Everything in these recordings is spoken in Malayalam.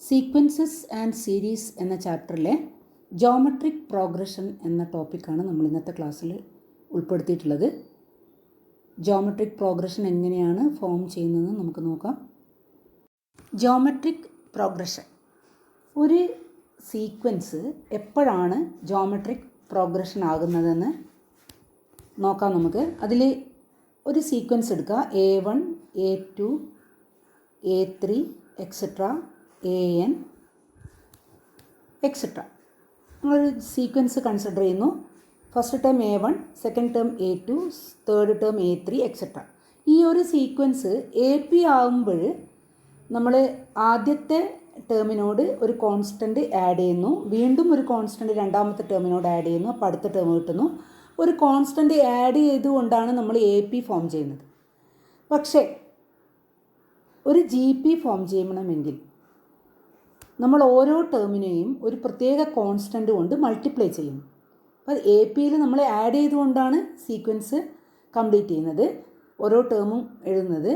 സീക്വൻസസ് ആൻഡ് സീരീസ് എന്ന ചാപ്റ്ററിലെ ജോമെട്രിക് പ്രോഗ്രഷൻ എന്ന ടോപ്പിക്കാണ് നമ്മൾ ഇന്നത്തെ ക്ലാസ്സിൽ ഉൾപ്പെടുത്തിയിട്ടുള്ളത്. ജോമെട്രിക് പ്രോഗ്രഷൻ എങ്ങനെയാണ് ഫോം ചെയ്യുന്നതെന്ന് നമുക്ക് നോക്കാം. ജോമെട്രിക് പ്രോഗ്രഷൻ, ഒരു സീക്വൻസ് എപ്പോഴാണ് ജോമെട്രിക് പ്രോഗ്രഷൻ ആകുന്നതെന്ന് നോക്കാം നമുക്ക്. അതിൽ ഒരു സീക്വൻസ് എടുക്കുക, A1, A2, A3 etcetera AN etcetera. നമ്മളൊരു സീക്വൻസ് കൺസിഡർ ചെയ്യുന്നു. First term A1, second term A2, third term A3 etcetera. ഈ ഒരു സീക്വൻസ് AP ആകുമ്പോൾ നമ്മൾ ആദ്യത്തെ ടേമിനോട് ഒരു കോൺസ്റ്റൻറ്റ് ആഡ് ചെയ്യുന്നു, വീണ്ടും ഒരു കോൺസ്റ്റൻറ്റ് രണ്ടാമത്തെ ടേമിനോട് ആഡ് ചെയ്യുന്നു, അപ്പോൾ അടുത്ത ടേം കിട്ടുന്നു. ഒരു കോൺസ്റ്റൻറ്റ് ആഡ് ചെയ്തുകൊണ്ടാണ് നമ്മൾ AP ഫോം ചെയ്യുന്നത്. പക്ഷേ ഒരു GP ഫോം ചെയ്യണമെങ്കിൽ നമ്മൾ ഓരോ ടേമിനെയും ഒരു പ്രത്യേക കോൺസ്റ്റൻറ്റ് കൊണ്ട് മൾട്ടിപ്ലൈ ചെയ്യുന്നു. അപ്പോൾ APയിൽ നമ്മൾ ആഡ് ചെയ്തുകൊണ്ടാണ് സീക്വൻസ് കംപ്ലീറ്റ് ചെയ്യുന്നത്, ഓരോ ടേമും എഴുതുന്നത്.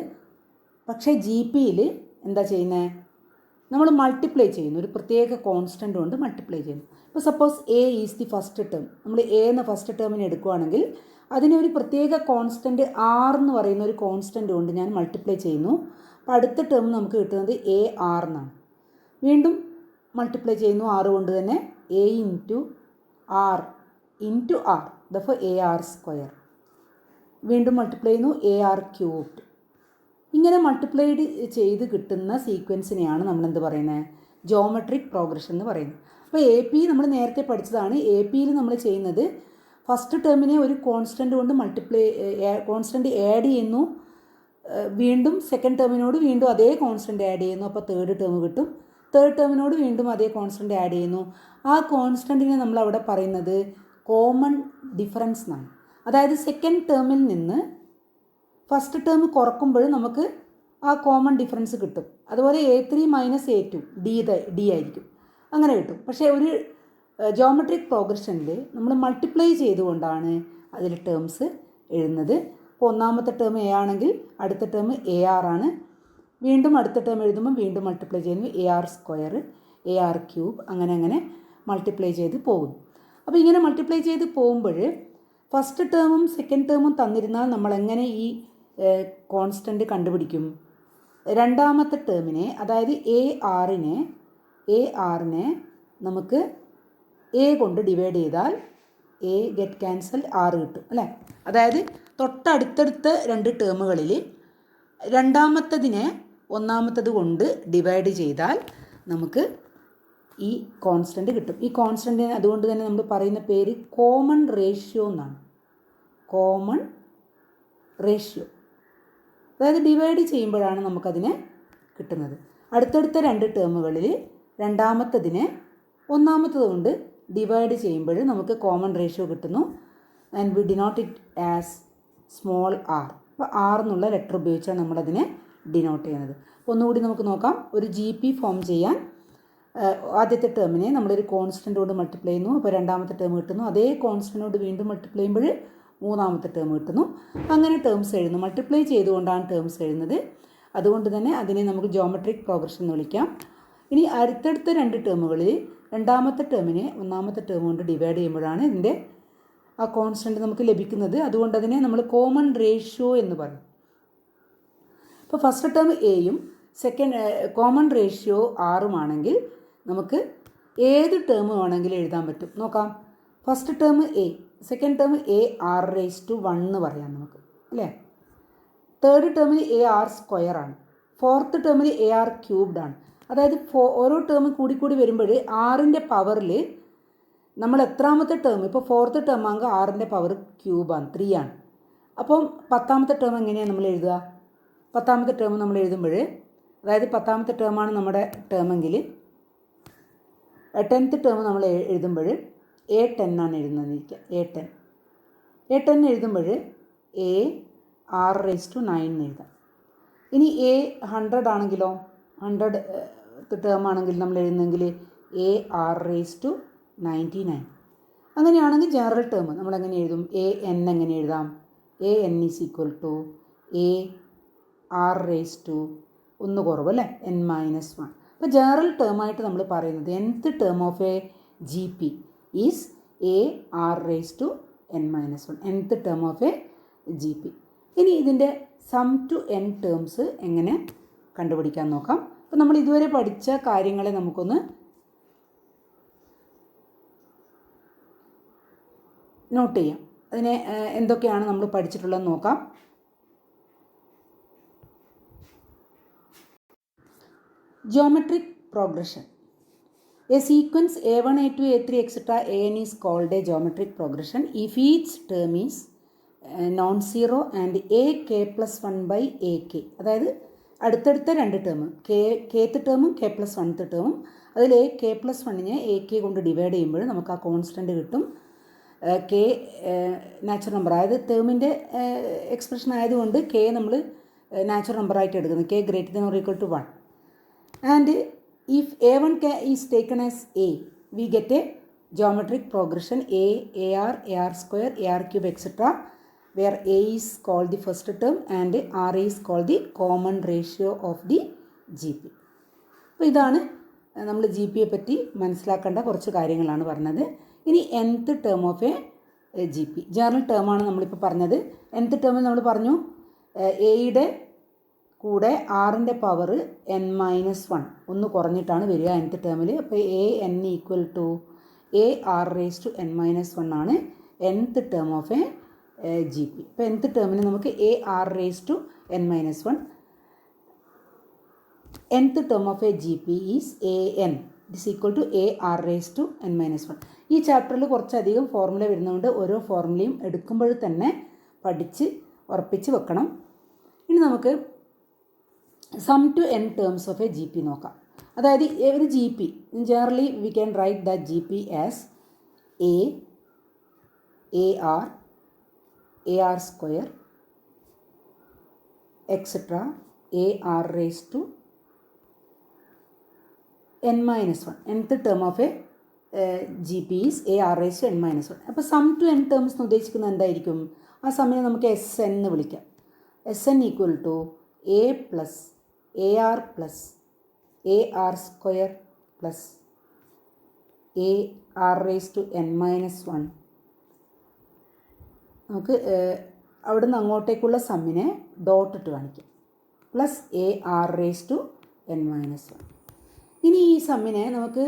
പക്ഷേ GPയിൽ എന്താ ചെയ്യുന്നത്? നമ്മൾ മൾട്ടിപ്ലൈ ചെയ്യുന്നു, ഒരു പ്രത്യേക കോൺസ്റ്റൻറ്റ് കൊണ്ട് മൾട്ടിപ്ലൈ ചെയ്യുന്നു. ഇപ്പോൾ suppose A is the first term, നമ്മൾ A എന്ന ഫസ്റ്റ് ടേമിനെ എടുക്കുകയാണെങ്കിൽ അതിനെ ഒരു പ്രത്യേക കോൺസ്റ്റൻറ്റ് R എന്ന് പറയുന്ന ഒരു കോൺസ്റ്റൻറ്റ് കൊണ്ട് ഞാൻ മൾട്ടിപ്ലൈ ചെയ്യുന്നു. അപ്പോൾ അടുത്ത ടേം നമുക്ക് കിട്ടുന്നത് AR എന്നാണ്. വീണ്ടും മൾട്ടിപ്ലൈ ചെയ്യുന്നു R കൊണ്ട് തന്നെ, A into R into R, ദഫോ AR square. വീണ്ടും മൾട്ടിപ്ലൈ ചെയ്യുന്നു, AR ക്യൂബ്ഡ്. ഇങ്ങനെ മൾട്ടിപ്ലൈഡ് ചെയ്ത് കിട്ടുന്ന സീക്വൻസിനെയാണ് നമ്മളെന്ത് പറയുന്നത്? ജോമെട്രിക് പ്രോഗ്രഷൻ എന്ന് പറയുന്നത്. അപ്പോൾ AP നമ്മൾ നേരത്തെ പഠിച്ചതാണ്. APയിൽ നമ്മൾ ചെയ്യുന്നത് ഫസ്റ്റ് ടേമിനെ ഒരു കോൺസ്റ്റൻറ്റ് കൊണ്ട് കോൺസ്റ്റൻറ്റ് ആഡ് ചെയ്യുന്നു, വീണ്ടും സെക്കൻഡ് ടേമിനോട് വീണ്ടും അതേ കോൺസ്റ്റൻറ്റ് ആഡ് ചെയ്യുന്നു, അപ്പോൾ തേർഡ് ടേം കിട്ടും. തേർഡ് ടേമിനോട് വീണ്ടും അതേ കോൺസ്റ്റൻറ്റ് ആഡ് ചെയ്യുന്നു. ആ കോൺസ്റ്റൻറ്റിനെ നമ്മൾ അവിടെ പറയുന്നത് കോമൺ ഡിഫറൻസ് എന്നാണ്. അതായത് സെക്കൻഡ് ടേമിൽ നിന്ന് ഫസ്റ്റ് ടേം കുറക്കുമ്പോൾ നമുക്ക് ആ കോമൺ ഡിഫറൻസ് കിട്ടും. അതുപോലെ A3 മൈനസ് A2 D ആയിരിക്കും, അങ്ങനെ കിട്ടും. പക്ഷേ ഒരു ജോമെട്രിക് പ്രോഗ്രഷനിൽ നമ്മൾ മൾട്ടിപ്ലൈ ചെയ്തുകൊണ്ടാണ് അതിൽ ടേംസ് എഴുതുന്നത്. ഇപ്പോൾ ഒന്നാമത്തെ ടേം A ആണെങ്കിൽ അടുത്ത ടേം AR ആണ്. വീണ്ടും അടുത്ത ടേം എഴുതുമ്പോൾ വീണ്ടും മൾട്ടിപ്ലൈ ചെയ്യുന്നു, AR സ്ക്വയർ, AR ക്യൂബ്, അങ്ങനെ മൾട്ടിപ്ലൈ ചെയ്ത് പോകുന്നു. അപ്പോൾ ഇങ്ങനെ മൾട്ടിപ്ലൈ ചെയ്ത് പോകുമ്പോൾ ഫസ്റ്റ് ടേമും സെക്കൻഡ് ടേമും തന്നിരുന്നാൽ നമ്മളെങ്ങനെ ഈ കോൺസ്റ്റൻറ്റ് കണ്ടുപിടിക്കും? രണ്ടാമത്തെ ടേമിനെ, അതായത് ARനെ നമുക്ക് A കൊണ്ട് ഡിവൈഡ് ചെയ്താൽ A ഗെറ്റ് ക്യാൻസൽ R കിട്ടും അല്ലേ? അതായത് തൊട്ടടുത്തടുത്ത രണ്ട് ടേമുകളിൽ രണ്ടാമത്തതിനെ ഒന്നാമത്തത് കൊണ്ട് ഡിവൈഡ് ചെയ്താൽ നമുക്ക് ഈ കോൺസ്റ്റൻറ്റ് കിട്ടും. ഈ കോൺസ്റ്റൻറ്റിന് അതുകൊണ്ട് തന്നെ നമ്മൾ പറയുന്ന പേര് കോമൺ റേഷ്യോ എന്നാണ്. കോമൺ റേഷ്യോ, അതായത് ഡിവൈഡ് ചെയ്യുമ്പോഴാണ് നമുക്കതിനെ കിട്ടുന്നത്. അടുത്തടുത്ത രണ്ട് ടേമുകളിൽ രണ്ടാമത്തതിനെ ഒന്നാമത്തത് കൊണ്ട് ഡിവൈഡ് ചെയ്യുമ്പോൾ നമുക്ക് കോമൺ റേഷ്യോ കിട്ടുന്നു. And we denote it as small r. അപ്പോൾ R എന്നുള്ള ലെറ്റർ ഉപയോഗിച്ചാണ് നമ്മളതിനെ ഡിനോട്ട് ചെയ്യുന്നത്. ഒന്നുകൂടി നമുക്ക് നോക്കാം. ഒരു GP ഫോം ചെയ്യാൻ ആദ്യത്തെ ടേമിനെ നമ്മളൊരു കോൺസ്റ്റൻ്റ് കൊണ്ട് മൾട്ടിപ്ലൈ ചെയ്യുന്നു, അപ്പോൾ രണ്ടാമത്തെ ടേം കിട്ടുന്നു. അതേ കോൺസ്റ്റൻ്റ് വീണ്ടും മൾട്ടിപ്ലൈ ചെയ്യുമ്പോൾ മൂന്നാമത്തെ ടേം കിട്ടുന്നു. അങ്ങനെ ടേംസ് എഴുതുന്നു. മൾട്ടിപ്ലൈ ചെയ്തുകൊണ്ടാണ് ടേംസ് എഴുതുന്നത്. അതുകൊണ്ട് തന്നെ അതിനെ നമുക്ക് ജോമെട്രിക് പ്രോഗ്രഷൻ എന്ന് വിളിക്കാം. ഇനി അടുത്തടുത്ത രണ്ട് ടേമുകളിൽ രണ്ടാമത്തെ ടേമിനെ ഒന്നാമത്തെ ടേം കൊണ്ട് ഡിവൈഡ് ചെയ്യുമ്പോഴാണ് ഇതിൻ്റെ ആ കോൺസ്റ്റൻറ്റ് നമുക്ക് ലഭിക്കുന്നത്. അതുകൊണ്ട് അതിനെ നമ്മൾ കോമൺ റേഷ്യോ എന്ന് പറയും. ഇപ്പോൾ ഫസ്റ്റ് ടേം Aയും സെക്കൻഡ് കോമൺ റേഷ്യോ Rമാണെങ്കിൽ നമുക്ക് ഏത് ടേം വേണമെങ്കിലും എഴുതാൻ പറ്റും. നോക്കാം. First term A, second term AR⁻1 എന്ന് പറയാം നമുക്ക് അല്ലേ? തേർഡ് ടേമിൽ AR സ്ക്വയർ ആണ്. ഫോർത്ത് ടേമിൽ AR ക്യൂബ്ഡ് ആണ്. അതായത് ഓരോ ടേം കൂടി വരുമ്പോൾ ആറിൻ്റെ പവറിൽ നമ്മൾ എത്രാമത്തെ ടേം, ഇപ്പോൾ ഫോർത്ത് ടേം ആകുമ്പോൾ ആറിൻ്റെ പവർ ക്യൂബാണ്, 3 ആണ്. അപ്പം പത്താമത്തെ ടേം എങ്ങനെയാണ് നമ്മൾ എഴുതുക? പത്താമത്തെ ടേം നമ്മൾ എഴുതുമ്പോൾ, അതായത് പത്താമത്തെ ടേമാണ് നമ്മുടെ ടേമെങ്കിൽ 10th ടേം നമ്മൾ എഴുതുമ്പോൾ A10 ആണ് എഴുതുന്നതിരിക്കുക. A10 എഴുതുമ്പോൾ AR⁻9 എന്ന് എഴുതാം. ഇനി A100 ആണെങ്കിലോ, 100 ടേം ആണെങ്കിൽ നമ്മൾ എഴുതുന്നെങ്കിൽ AR⁻99. അങ്ങനെയാണെങ്കിൽ ജനറൽ ടേം നമ്മളെങ്ങനെ എഴുതും? AN എങ്ങനെ എഴുതാം? AN = AR⁻1 കുറവ് അല്ലേ, N-1. അപ്പോൾ ജനറൽ ടേമായിട്ട് നമ്മൾ പറയുന്നത് nth term of A G P is A R raise to n minus 1, nth term of A G P. ഇനി ഇതിൻ്റെ സം ടു n ടേംസ് എങ്ങനെ കണ്ടുപിടിക്കാൻ നോക്കാം. അപ്പോൾ നമ്മൾ ഇതുവരെ പഠിച്ച കാര്യങ്ങളെ നമുക്കൊന്ന് നോട്ട് ചെയ്യാം. അതിനെ എന്തൊക്കെയാണ് നമ്മൾ പഠിച്ചിട്ടുള്ളതെന്ന് നോക്കാം. Geometric progression. A sequence a1, a2, a3, etc. an is called a geometric progression if each term is non-zero and a k plus 1 by a k. അതായത് അടുത്തടുത്ത രണ്ട് ടേം kth ടേമും k പ്ലസ് 1th ടേമും അതിൽ a k പ്ലസ് 1നെ a k കൊണ്ട് ഡിവൈഡ് ചെയ്യുമ്പോൾ നമുക്ക് ആ കോൺസ്റ്റൻറ്റ് കിട്ടും. k നാച്ചുറൽ നമ്പർ, അതായത് ടേമിൻ്റെ എക്സ്പ്രഷൻ ആയതുകൊണ്ട് k നമ്മൾ നാച്ചുറൽ നമ്പറായിട്ട് എടുക്കുന്നത്, k greater than or equal to 1. And if a1 is taken as a, we get a geometric progression a, ar square, ar cube, etc. where a is called the first term and r is called the common ratio of the GP. അപ്പോൾ ഇതാണ് നമ്മൾ ജി പിയെ പറ്റി മനസ്സിലാക്കേണ്ട കുറച്ച് കാര്യങ്ങളാണ് പറഞ്ഞത്. ഇനി nth term of A G P, general ടേമാണ് നമ്മളിപ്പോൾ പറഞ്ഞത്. nth ടേമിൽ നമ്മൾ പറഞ്ഞു എയുടെ കൂടെ ആറിൻ്റെ പവർ n മൈനസ് 1 ഒന്ന് കുറഞ്ഞിട്ടാണ് വരിക nth ടേമിൽ. അപ്പോൾ A n equal to A R raise to n minus 1 ആണ് nth term of A G P. ഇപ്പോൾ nth ടേമിന് നമുക്ക് A R raise to n minus 1. nth term of A G P is A N is equal to A R raise to n minus 1. ഈ ചാപ്റ്ററിൽ കുറച്ചധികം ഫോർമുല വരുന്നതുകൊണ്ട് ഓരോ ഫോർമുലയും എടുക്കുമ്പോൾ തന്നെ പഠിച്ച് ഉറപ്പിച്ച് വെക്കണം. ഇനി നമുക്ക് sum to n terms of A G P നോക്കാം. അതായത് ഒരു G P generally we can write the G P as A R square etcetera A R raise to n minus 1. nth term of A G P is A R raise to n minus 1. അപ്പോൾ സം ടു n ടേംസ് എന്ന് ഉദ്ദേശിക്കുന്നത് എന്തായിരിക്കും? ആ സമയം നമുക്ക് എസ് എൻ എന്ന് വിളിക്കാം. S N equal to A plus A R plus A R square plus A R raise to n minus 1. നമുക്ക് അവിടെ നിന്ന് അങ്ങോട്ടേക്കുള്ള സമ്മിനെ ഡോട്ട് ഇട്ട് കാണിക്കാം. Plus A R raise to n minus 1. ഇനി ഈ സമ്മിനെ നമുക്ക്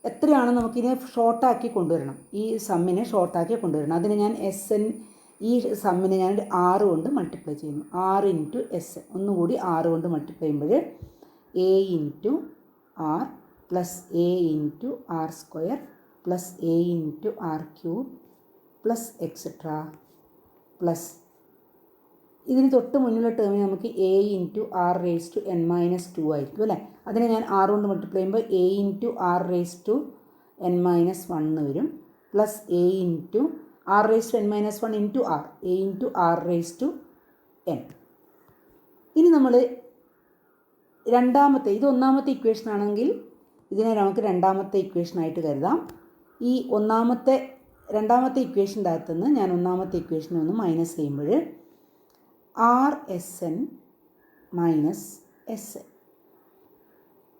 എത്രയാണ് നമുക്കിതിനെ ഷോർട്ടാക്കി കൊണ്ടുവരണം. ഈ സമ്മിനെ ഷോർട്ടാക്കി കൊണ്ടുവരണം. അതിന് ഞാൻ എസ് എൻ, ഈ സമ്മിനെ ഞാൻ 6 കൊണ്ട് മൾട്ടിപ്ലൈ ചെയ്യുന്നു. 6 ഇൻറ്റു എസ് എൻ, ഒന്നുകൂടി 6 കൊണ്ട് മൾട്ടിപ്ലൈ ചെയ്യുമ്പോൾ A into R plus A into R square plus A into R cube plus etcetera plus ഇതിന് തൊട്ട് മുന്നിലുള്ള ടേമിന് നമുക്ക് A into R raise to n minus 2 ആയിരിക്കും അല്ലേ. അതിനെ ഞാൻ 6 കൊണ്ട് മൾട്ടിപ്ലൈ ചെയ്യുമ്പോൾ A into R raise to n minus 1 വരും. Plus A into R raise to n minus 1 into R, A into R raise to n. ഇനി നമ്മൾ രണ്ടാമത്തെ, ഇത് ഒന്നാമത്തെ ഇക്വേഷൻ ആണെങ്കിൽ ഇതിനെ നമുക്ക് രണ്ടാമത്തെ ഇക്വേഷനായിട്ട് കരുതാം. ഈ രണ്ടാമത്തെ ഇക്വേഷൻ്റെ അകത്തുനിന്ന് ഞാൻ ഒന്നാമത്തെ ഇക്വേഷനെ ഒന്ന് മൈനസ് ചെയ്യുമ്പോൾ R S N minus S N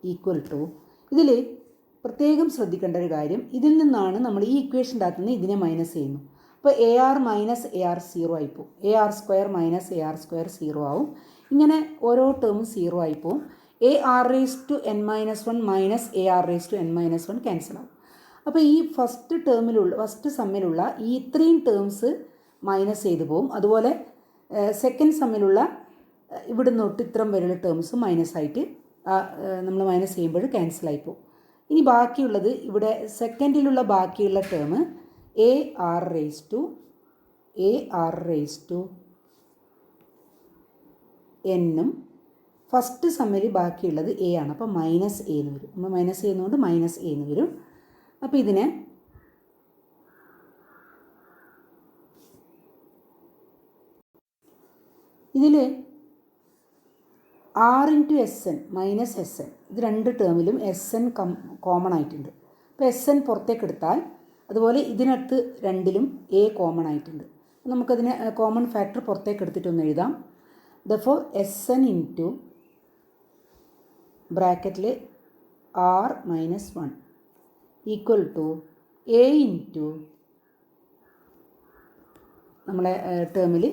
equal to, ഇതിൽ പ്രത്യേകം ശ്രദ്ധിക്കേണ്ട ഒരു കാര്യം, ഇതിൽ നിന്നാണ് നമ്മൾ ഈ ഇക്വേഷൻ്റെ അകത്തുനിന്ന് ഇതിനെ മൈനസ് ചെയ്യുന്നു. അപ്പോൾ a r minus a r 0 ആയിപ്പോവും. A R square minus a R square 0 ആവും. ഇങ്ങനെ ഓരോ ടേമും 0 ആയിപ്പോവും. A R raise to n minus 1 minus a R raise to n minus 1 cancel ആവും. അപ്പോൾ ഈ ഫസ്റ്റ് സമ്മിലുള്ള ഈ ഇത്രയും ടേംസ് മൈനസ് ചെയ്തു പോവും. അതുപോലെ സെക്കൻഡ് സമ്മിലുള്ള ഇവിടുന്ന് തൊട്ട് ഇത്രയും വരെയുള്ള ടേംസ് മൈനസ് ആയിട്ട് നമ്മൾ മൈനസ് ചെയ്യുമ്പോൾ ക്യാൻസലായി പോകും. ഇനി ബാക്കിയുള്ളത് ഇവിടെ സെക്കൻഡിലുള്ള ബാക്കിയുള്ള term A R raise to എന്നും ഫസ്റ്റ് സമ്മരി ബാക്കിയുള്ളത് എ ആണ്. അപ്പോൾ മൈനസ് എ എന്ന് വരും. നമ്മൾ മൈനസ് ചെയ്യുന്നതുകൊണ്ട് മൈനസ് എ എന്ന് വരും. അപ്പോൾ ഇതിനെ ഇതിൽ R into S N minus S N, ഇത് രണ്ട് ടേമിലും എസ് എൻ കോമൺ ആയിട്ടുണ്ട്. അപ്പോൾ എസ് എൻ പുറത്തേക്ക് എടുത്താൽ, അതുപോലെ ഇതിനകത്ത് രണ്ടിലും എ കോമൺ ആയിട്ടുണ്ട്. നമുക്കതിനെ കോമൺ ഫാക്ടർ പുറത്തേക്ക് എടുത്തിട്ടൊന്ന് എഴുതാം. ദഫോർ എസ് എൻ ഇൻറ്റു ബ്രാക്കറ്റിൽ R minus 1 equal to A into നമ്മളെ ടേമിൽ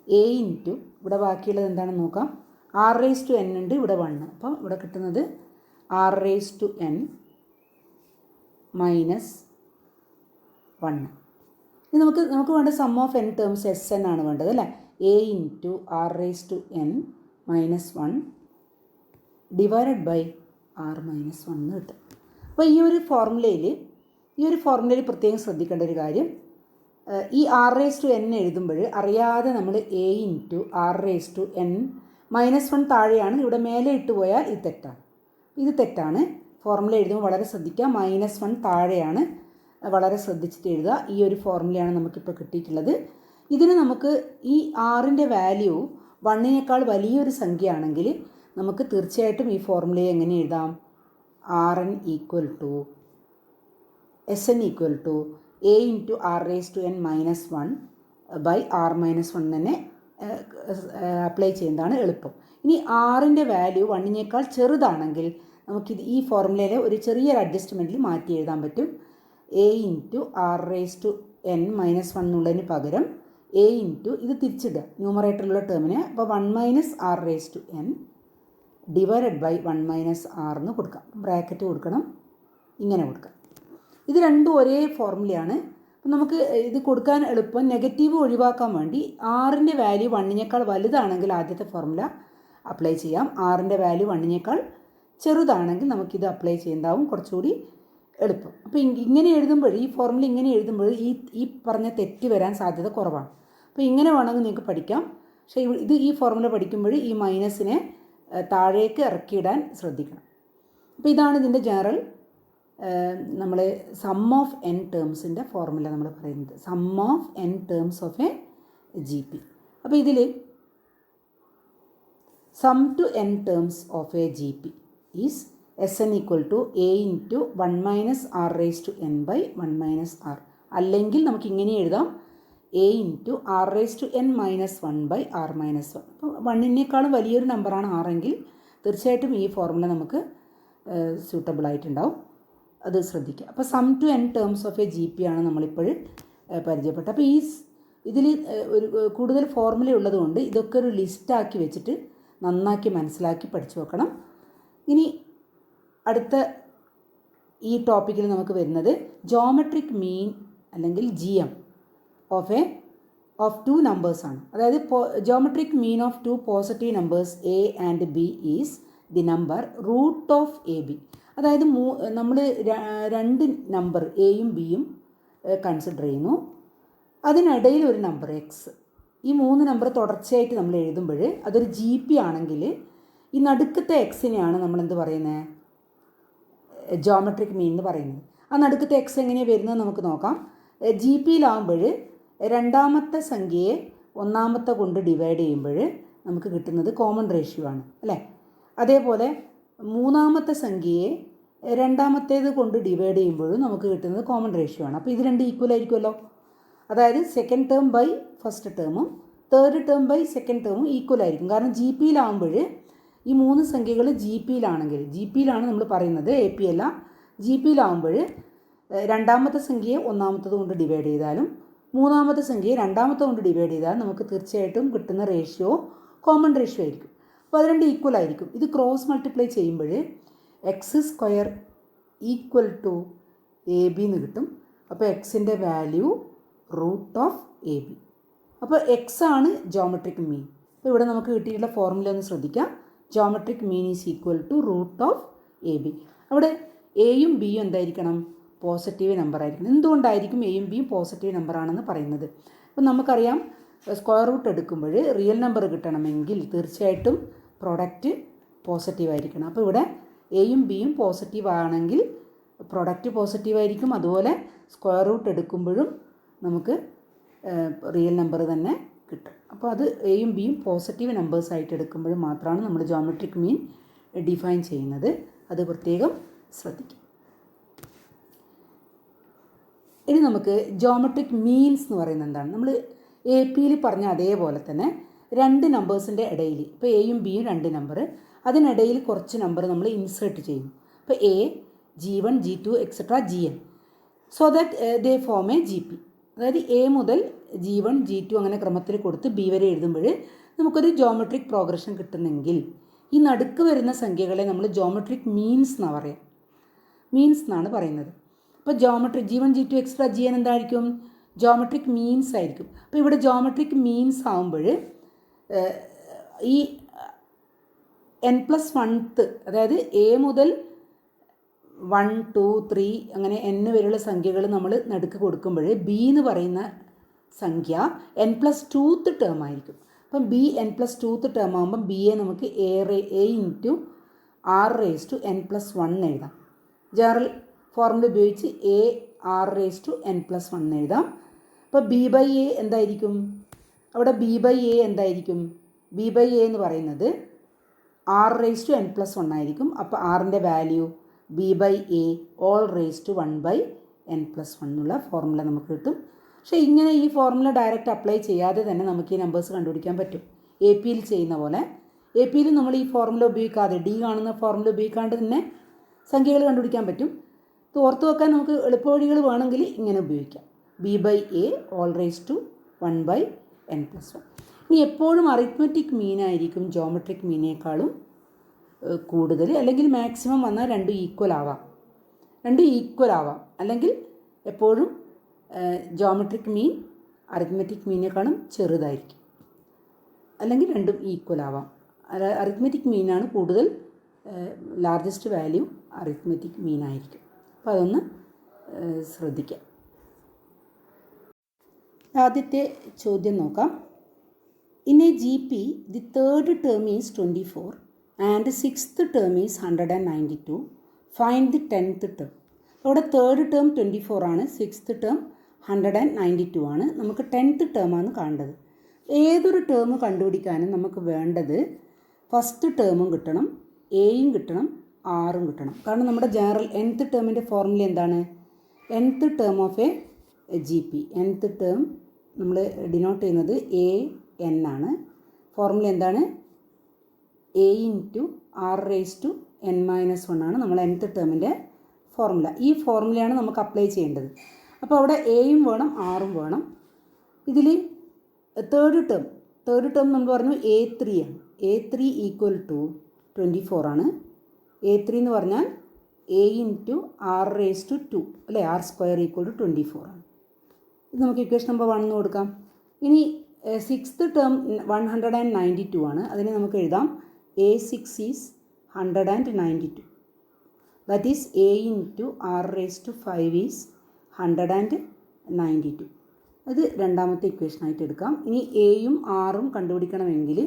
എ ഇൻറ്റു ഇവിടെ ബാക്കിയുള്ളത് എന്താണെന്ന് നോക്കാം. ആർ റേസ് ടു എൻ ഉണ്ട്, ഇവിടെ 1. അപ്പോൾ ഇവിടെ കിട്ടുന്നത് R raise to N minus 1. ഇത് നമുക്ക് വേണ്ട sum of N terms S N ആണ് വേണ്ടത് അല്ലേ. A into R raise to N minus 1 divided by R minus 1 എന്ന് കിട്ടും. അപ്പോൾ ഈ ഒരു ഫോർമുലയിൽ പ്രത്യേകം ശ്രദ്ധിക്കേണ്ട ഒരു കാര്യം, ഈ ആർ റേസ് ടു എൻ എഴുതുമ്പോൾ അറിയാതെ നമ്മൾ A into R raise to N minus 1 താഴെയാണ്, ഇവിടെ മേലെ ഇട്ട് പോയാൽ ഇത് തെറ്റാണ്. ഫോർമുല എഴുതുമ്പോൾ വളരെ ശ്രദ്ധിക്കുക. -1 താഴെയാണ്, വളരെ ശ്രദ്ധിച്ചിട്ട് എഴുതുക. ഈ ഒരു ഫോർമുലയാണ് നമുക്കിപ്പോൾ കിട്ടിയിട്ടുള്ളത്. ഇതിന് നമുക്ക് ഈ ആറിൻ്റെ വാല്യൂ 1നേക്കാൾ വലിയൊരു സംഖ്യ ആണെങ്കിൽ നമുക്ക് തീർച്ചയായിട്ടും ഈ ഫോർമുലയെ എങ്ങനെ എഴുതാം? R N equal to S N equal to A into R raise to N minus 1 by R minus 1 തന്നെ അപ്ലൈ ചെയ്യുന്നതാണ് എളുപ്പം. ഇനി ആറിൻ്റെ വാല്യൂ 1നേക്കാൾ ചെറുതാണെങ്കിൽ നമുക്കിത് ഈ ഫോർമുലയിലെ ഒരു ചെറിയൊരു അഡ്ജസ്റ്റ്മെൻറ്റിൽ മാറ്റി എഴുതാൻ പറ്റും. A into R raise to N minus 1 എന്നുള്ളതിന് പകരം എ ഇൻറ്റു ഇത് തിരിച്ചിടുക ന്യൂമറേറ്ററിലുള്ള ടേമിന്. അപ്പോൾ 1 minus R raise to N divided by 1 minus R എന്ന് കൊടുക്കാം. ബ്രാക്കറ്റ് കൊടുക്കണം, ഇങ്ങനെ കൊടുക്കാം. ഇത് രണ്ടും ഒരേ ഫോർമുലയാണ്. അപ്പം നമുക്ക് ഇത് കൊടുക്കാൻ എളുപ്പം. നെഗറ്റീവ് ഒഴിവാക്കാൻ വേണ്ടി ആറിൻ്റെ വാല്യൂ 1നേക്കാൾ വലുതാണെങ്കിൽ ആദ്യത്തെ ഫോർമുല അപ്ലൈ ചെയ്യാം. ആറിൻ്റെ വാല്യൂ 1നേക്കാൾ ചെറുതാണെങ്കിൽ നമുക്കിത് അപ്ലൈ ചെയ്യുന്നതാവും കുറച്ചുകൂടി എളുപ്പം. അപ്പോൾ ഇങ്ങനെ എഴുതുമ്പോൾ, ഈ ഫോർമുല ഇങ്ങനെ എഴുതുമ്പോൾ ഈ പറഞ്ഞ തെറ്റ് വരാൻ സാധ്യത കുറവാണ്. അപ്പോൾ ഇങ്ങനെ വേണമെങ്കിൽ നിങ്ങൾക്ക് പഠിക്കാം. പക്ഷേ ഈ ഫോർമുല പഠിക്കുമ്പോൾ ഈ മൈനസിനെ താഴേക്ക് ഇറക്കിയിടാൻ ശ്രദ്ധിക്കണം. അപ്പോൾ ഇതാണ് ഇതിൻ്റെ ജനറൽ നമ്മൾ സം ഓഫ് എൻ ടേംസിൻ്റെ ഫോർമുല നമ്മൾ പറയുന്നത്. Sum of N terms of A G P. അപ്പോൾ ഇതിൽ sum to N terms of A G P is S N equal to A into 1 minus R raise to N by 1 minus R. അല്ലെങ്കിൽ നമുക്ക് ഇങ്ങനെ എഴുതാം, A into R raise to N minus 1 by R minus 1. അപ്പോൾ 1നേക്കാളും വലിയൊരു നമ്പറാണ് ആറെങ്കിൽ തീർച്ചയായിട്ടും ഈ ഫോർമുല നമുക്ക് സ്യൂട്ടബിൾ ആയിട്ടുണ്ടാവും. അത് ശ്രദ്ധിക്കുക. അപ്പോൾ sum to N terms of A G P ആണ് നമ്മളിപ്പോൾ പരിചയപ്പെട്ടത്. അപ്പോൾ ഇതിൽ ഒരു കൂടുതൽ ഫോർമുല ഉള്ളതുകൊണ്ട് ഇതൊക്കെ ഒരു ലിസ്റ്റാക്കി വെച്ചിട്ട് നന്നാക്കി മനസ്സിലാക്കി പഠിച്ചു വെക്കണം. ഇനി അടുത്ത ഈ ടോപ്പിക്കിൽ നമുക്ക് വരുന്നത് ജോമെട്രിക് മീൻ അല്ലെങ്കിൽ ജി എം ഓഫ് 2 നമ്പേഴ്സാണ്. അതായത് geometric mean of 2 positive numbers A and B is the number root of A B. അതായത് നമ്മൾ 2 നമ്പർ എയും ബിയും കൺസിഡർ ചെയ്യുന്നു, അതിനിടയിൽ ഒരു നമ്പർ എക്സ്. ഈ 3 നമ്പർ തുടർച്ചയായിട്ട് നമ്മൾ എഴുതുമ്പോൾ അതൊരു ജി പി ആണെങ്കിൽ ഈ നടുക്കത്തെ എക്സിനെയാണ് നമ്മൾ എന്ത് പറയുന്നത്? ജോമെട്രിക് മീൻ എന്ന് പറയുന്നത്. ആ നടുക്കത്തെ എക്സ് എങ്ങനെയാണ് വരുന്നത് നമുക്ക് നോക്കാം. ജി പിയിലാവുമ്പോൾ രണ്ടാമത്തെ സംഖ്യയെ ഒന്നാമത്തെ കൊണ്ട് ഡിവൈഡ് ചെയ്യുമ്പോൾ നമുക്ക് കിട്ടുന്നത് കോമൺ റേഷ്യോ ആണ് അല്ലേ. അതേപോലെ മൂന്നാമത്തെ സംഖ്യയെ രണ്ടാമത്തേത് കൊണ്ട് ഡിവൈഡ് ചെയ്യുമ്പോഴും നമുക്ക് കിട്ടുന്നത് കോമൺ റേഷ്യോ ആണ്. അപ്പോൾ ഇത് രണ്ട് ഈക്വൽ ആയിരിക്കുമല്ലോ. അതായത് സെക്കൻഡ് ടേം ബൈ ഫസ്റ്റ് ടേമും തേർഡ് ടേം ബൈ സെക്കൻഡ് ടേമും ഈക്വൽ ആയിരിക്കും. കാരണം ജി പിയിലാവുമ്പോൾ ഈ 3 സംഖ്യകൾ ജി പിയിലാണെങ്കിൽ, ജി പിയിലാണ് നമ്മൾ പറയുന്നത്, എ പി അല്ല. ജി പിയിലാവുമ്പോൾ രണ്ടാമത്തെ സംഖ്യയെ ഒന്നാമത്തത് കൊണ്ട് ഡിവൈഡ് ചെയ്താലും മൂന്നാമത്തെ സംഖ്യയെ രണ്ടാമത്തെ കൊണ്ട് ഡിവൈഡ് ചെയ്താലും നമുക്ക് തീർച്ചയായിട്ടും കിട്ടുന്ന റേഷ്യോ കോമൺ റേഷ്യോ ആയിരിക്കും. അപ്പോൾ അത് രണ്ട് ഈക്വൽ ആയിരിക്കും. ഇത് ക്രോസ് മൾട്ടിപ്ലൈ ചെയ്യുമ്പോൾ X square equal to A B എന്ന് കിട്ടും. അപ്പോൾ എക്സിൻ്റെ value root of A B. അപ്പോൾ എക്സ് ആണ് ജോമെട്രിക് മീൻ. അപ്പോൾ ഇവിടെ നമുക്ക് കിട്ടിയിട്ടുള്ള ഫോർമുല ഒന്ന് ശ്രദ്ധിക്കാം. Geometric mean is equal to root of A B. അവിടെ എയും ബിയും എന്തായിരിക്കണം? പോസിറ്റീവ് നമ്പർ ആയിരിക്കണം. എന്തുകൊണ്ടായിരിക്കും എയും ബിയും പോസിറ്റീവ് നമ്പറാണെന്ന് പറയുന്നത്? അപ്പം നമുക്കറിയാം, സ്ക്വയർ റൂട്ട് എടുക്കുമ്പോൾ റിയൽ നമ്പർ കിട്ടണമെങ്കിൽ തീർച്ചയായിട്ടും പ്രൊഡക്റ്റ് പോസിറ്റീവ് ആയിരിക്കണം. അപ്പോൾ ഇവിടെ എയും ബിയും പോസിറ്റീവ് ആണെങ്കിൽ പ്രൊഡക്റ്റ് പോസിറ്റീവ് ആയിരിക്കും. അതുപോലെ സ്ക്വയർ റൂട്ട് എടുക്കുമ്പോഴും നമുക്ക് റിയൽ നമ്പർ തന്നെ കിട്ടും. അപ്പോൾ അത് എയും ബിയും പോസിറ്റീവ് നമ്പേഴ്സായിട്ട് എടുക്കുമ്പോൾ മാത്രമാണ് നമ്മൾ ജോമെട്രിക് മീൻ ഡിഫൈൻ ചെയ്യുന്നത്. അത് പ്രത്യേകം ശ്രദ്ധിക്കും. ഇനി നമുക്ക് ജോമെട്രിക് മീൻസ് എന്ന് പറയുന്നത് എന്താണ്? നമ്മൾ എ പിയിൽ പറഞ്ഞ അതേപോലെ തന്നെ രണ്ട് നമ്പേഴ്സിൻ്റെ ഇടയിൽ, ഇപ്പോൾ എയും ബിയും രണ്ട് നമ്പർ, അതിനിടയിൽ കുറച്ച് നമ്പർ നമ്മൾ ഇൻസേർട്ട് ചെയ്യും. ഇപ്പോൾ A, G1, G2 etcetera GN, so that they form A GP. അതായത് എ മുതൽ G1, G2 അങ്ങനെ ക്രമത്തിൽ കൊടുത്ത് ബി വരെ എഴുതുമ്പോൾ നമുക്കൊരു ജോമെട്രിക് പ്രോഗ്രഷൻ കിട്ടുന്നെങ്കിൽ ഈ നടുക്ക് വരുന്ന സംഖ്യകളെ നമ്മൾ ജോമെട്രിക് മീൻസ് എന്നാണ് പറയുക. മീൻസ് എന്നാണ് പറയുന്നത്. അപ്പോൾ G1, G2 എക്സെട്ര GN എന്തായിരിക്കും? ജോമെട്രിക് മീൻസ് ആയിരിക്കും. അപ്പോൾ ഇവിടെ ജോമെട്രിക് മീൻസ് ആകുമ്പോൾ ഈ n+1th, അതായത് എ മുതൽ 1, 2, 3 അങ്ങനെ n വരെയുള്ള സംഖ്യകൾ നമ്മൾ നടുക്ക് കൊടുക്കുമ്പോൾ ബി എന്ന് പറയുന്ന സംഖ്യ n+2th ടേം ആയിരിക്കും. അപ്പം ബി n+2th ടേം ആകുമ്പം ബിയെ നമുക്ക് a ഇൻറ്റു r⁻n+1 എഴുതാം. ജനറൽ ഫോർമുല ഉപയോഗിച്ച് ar⁻n+1 എഴുതാം. അപ്പോൾ b/a എന്തായിരിക്കും? അവിടെ b/a എന്തായിരിക്കും? b/a എന്ന് പറയുന്നത് r⁻n+1 ആയിരിക്കും. അപ്പോൾ ആറിൻ്റെ വാല്യൂ b/a all⁻1/n+1 എന്നുള്ള ഫോർമുല നമുക്ക് കിട്ടും. പക്ഷേ ഇങ്ങനെ ഈ ഫോർമുല ഡയറക്റ്റ് അപ്ലൈ ചെയ്യാതെ തന്നെ നമുക്ക് ഈ നമ്പേഴ്സ് കണ്ടുപിടിക്കാൻ പറ്റും. എ പിയിൽ ചെയ്യുന്ന പോലെ എ പിയിൽ നമ്മൾ ഈ ഫോർമുല ഉപയോഗിക്കാതെ, ഡി കാണുന്ന ഫോർമുല ഉപയോഗിക്കാണ്ട് തന്നെ സംഖ്യകൾ കണ്ടുപിടിക്കാൻ പറ്റും. ഇത് ഓർത്ത് വെക്കാൻ നമുക്ക് എളുപ്പവഴികൾ വേണമെങ്കിൽ ഇങ്ങനെ ഉപയോഗിക്കാം. b/a all⁻1/n+1. ഇനി എപ്പോഴും അറിത്മെറ്റിക് മീനായിരിക്കും ജോമെട്രിക് മീനേക്കാളും കൂടുതൽ, അല്ലെങ്കിൽ മാക്സിമം വന്നാൽ രണ്ടും ഈക്വൽ ആവാം. അല്ലെങ്കിൽ എപ്പോഴും ജോമെട്രിക് മീൻ അറിത്മെറ്റിക് മീനേക്കാളും ചെറുതായിരിക്കും, അല്ലെങ്കിൽ രണ്ടും ഈക്വൽ ആവാം. അറിത്മെറ്റിക് മീനാണ് കൂടുതൽ, ലാർജസ്റ്റ് വാല്യൂ അറിത്മെറ്റിക് മീനായിരിക്കും. അപ്പോൾ അതൊന്ന് ശ്രദ്ധിക്കാം. ആദ്യത്തെ ചോദ്യം നോക്കാം. In A GP the third term is 24 and sixth term is 192. Find the 10th term. അവിടെ തേർഡ് ടേം 24 ആണ്, സിക്സ്ത് ടേം 192 ആണ്. നമുക്ക് 10th ടേം ആണ് കാണേണ്ടത്. ഏതൊരു ടേം കണ്ടുപിടിക്കാനും നമുക്ക് വേണ്ടത് ഫസ്റ്റ് ടേമും കിട്ടണം, എയും കിട്ടണം, ആറും കിട്ടണം. കാരണം നമ്മുടെ ജനറൽ nth ടേമിൻ്റെ ഫോർമുല എന്താണ്? nth term of a GP, nth term നമ്മൾ ഡിനോട്ട് ചെയ്യുന്നത് AN ആണ്. ഫോർമുല എന്താണ്? a ഇൻറ്റു r⁻n−1 ആണ് നമ്മൾ nth ടേമിൻ്റെ ഫോർമുല. ഈ ഫോർമുലയാണ് നമുക്ക് അപ്ലൈ ചെയ്യേണ്ടത്. അപ്പോൾ അവിടെ എയും വേണം, ആറും വേണം. ഇതിൽ തേർഡ് ടേം നമ്മൾ പറഞ്ഞു A3 ആണ്. A3 ഈക്വൽ ടു 24 ആണ്. A3 എന്ന് പറഞ്ഞാൽ a ഇൻറ്റു r⁻2 അല്ലേ, r² ഈക്വൽ ടു 24 ആണ്. ഇത് നമുക്ക് ഇക്വേഷൻ നമ്പർ 1 എന്ന് കൊടുക്കാം. ഇനി സിക്സ്ത് ടേം 192 ആണ്. അതിനെ നമുക്ക് എഴുതാം A6 is 192. That is a into r⁵ is 192. അത് രണ്ടാമത്തെ ഇക്വേഷനായിട്ട് എടുക്കാം. ഇനി എയും ആറും കണ്ടുപിടിക്കണമെങ്കിൽ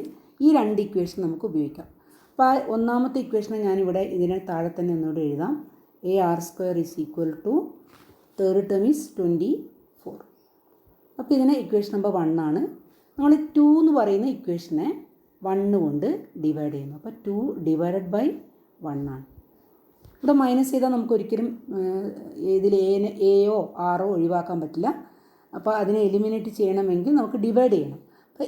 ഈ രണ്ട് ഇക്വേഷൻ നമുക്ക് ഉപയോഗിക്കാം. അപ്പോൾ ഒന്നാമത്തെ ഇക്വേഷനെ ഞാനിവിടെ ഇതിനെ താഴെ തന്നെ ഒന്നുകൂടെ എഴുതാം. ar² is equal to third term is 24. അപ്പോൾ ഇതിനെ ഇക്വേഷൻ നമ്പർ 1 ആണ്. നമ്മൾ 2 എന്ന് പറയുന്ന ഇക്വേഷനെ 1 കൊണ്ട് ഡിവൈഡ് ചെയ്യുന്നു. അപ്പോൾ 2 ഡിവൈഡഡ് ബൈ 1 ആണ്. ഇവിടെ മൈനസ് ചെയ്താൽ നമുക്കൊരിക്കലും ഇതിൽ എയോ ആറോ ഒഴിവാക്കാൻ പറ്റില്ല. അപ്പോൾ അതിനെ എലിമിനേറ്റ് ചെയ്യണമെങ്കിൽ നമുക്ക് ഡിവൈഡ് ചെയ്യണം. അപ്പോൾ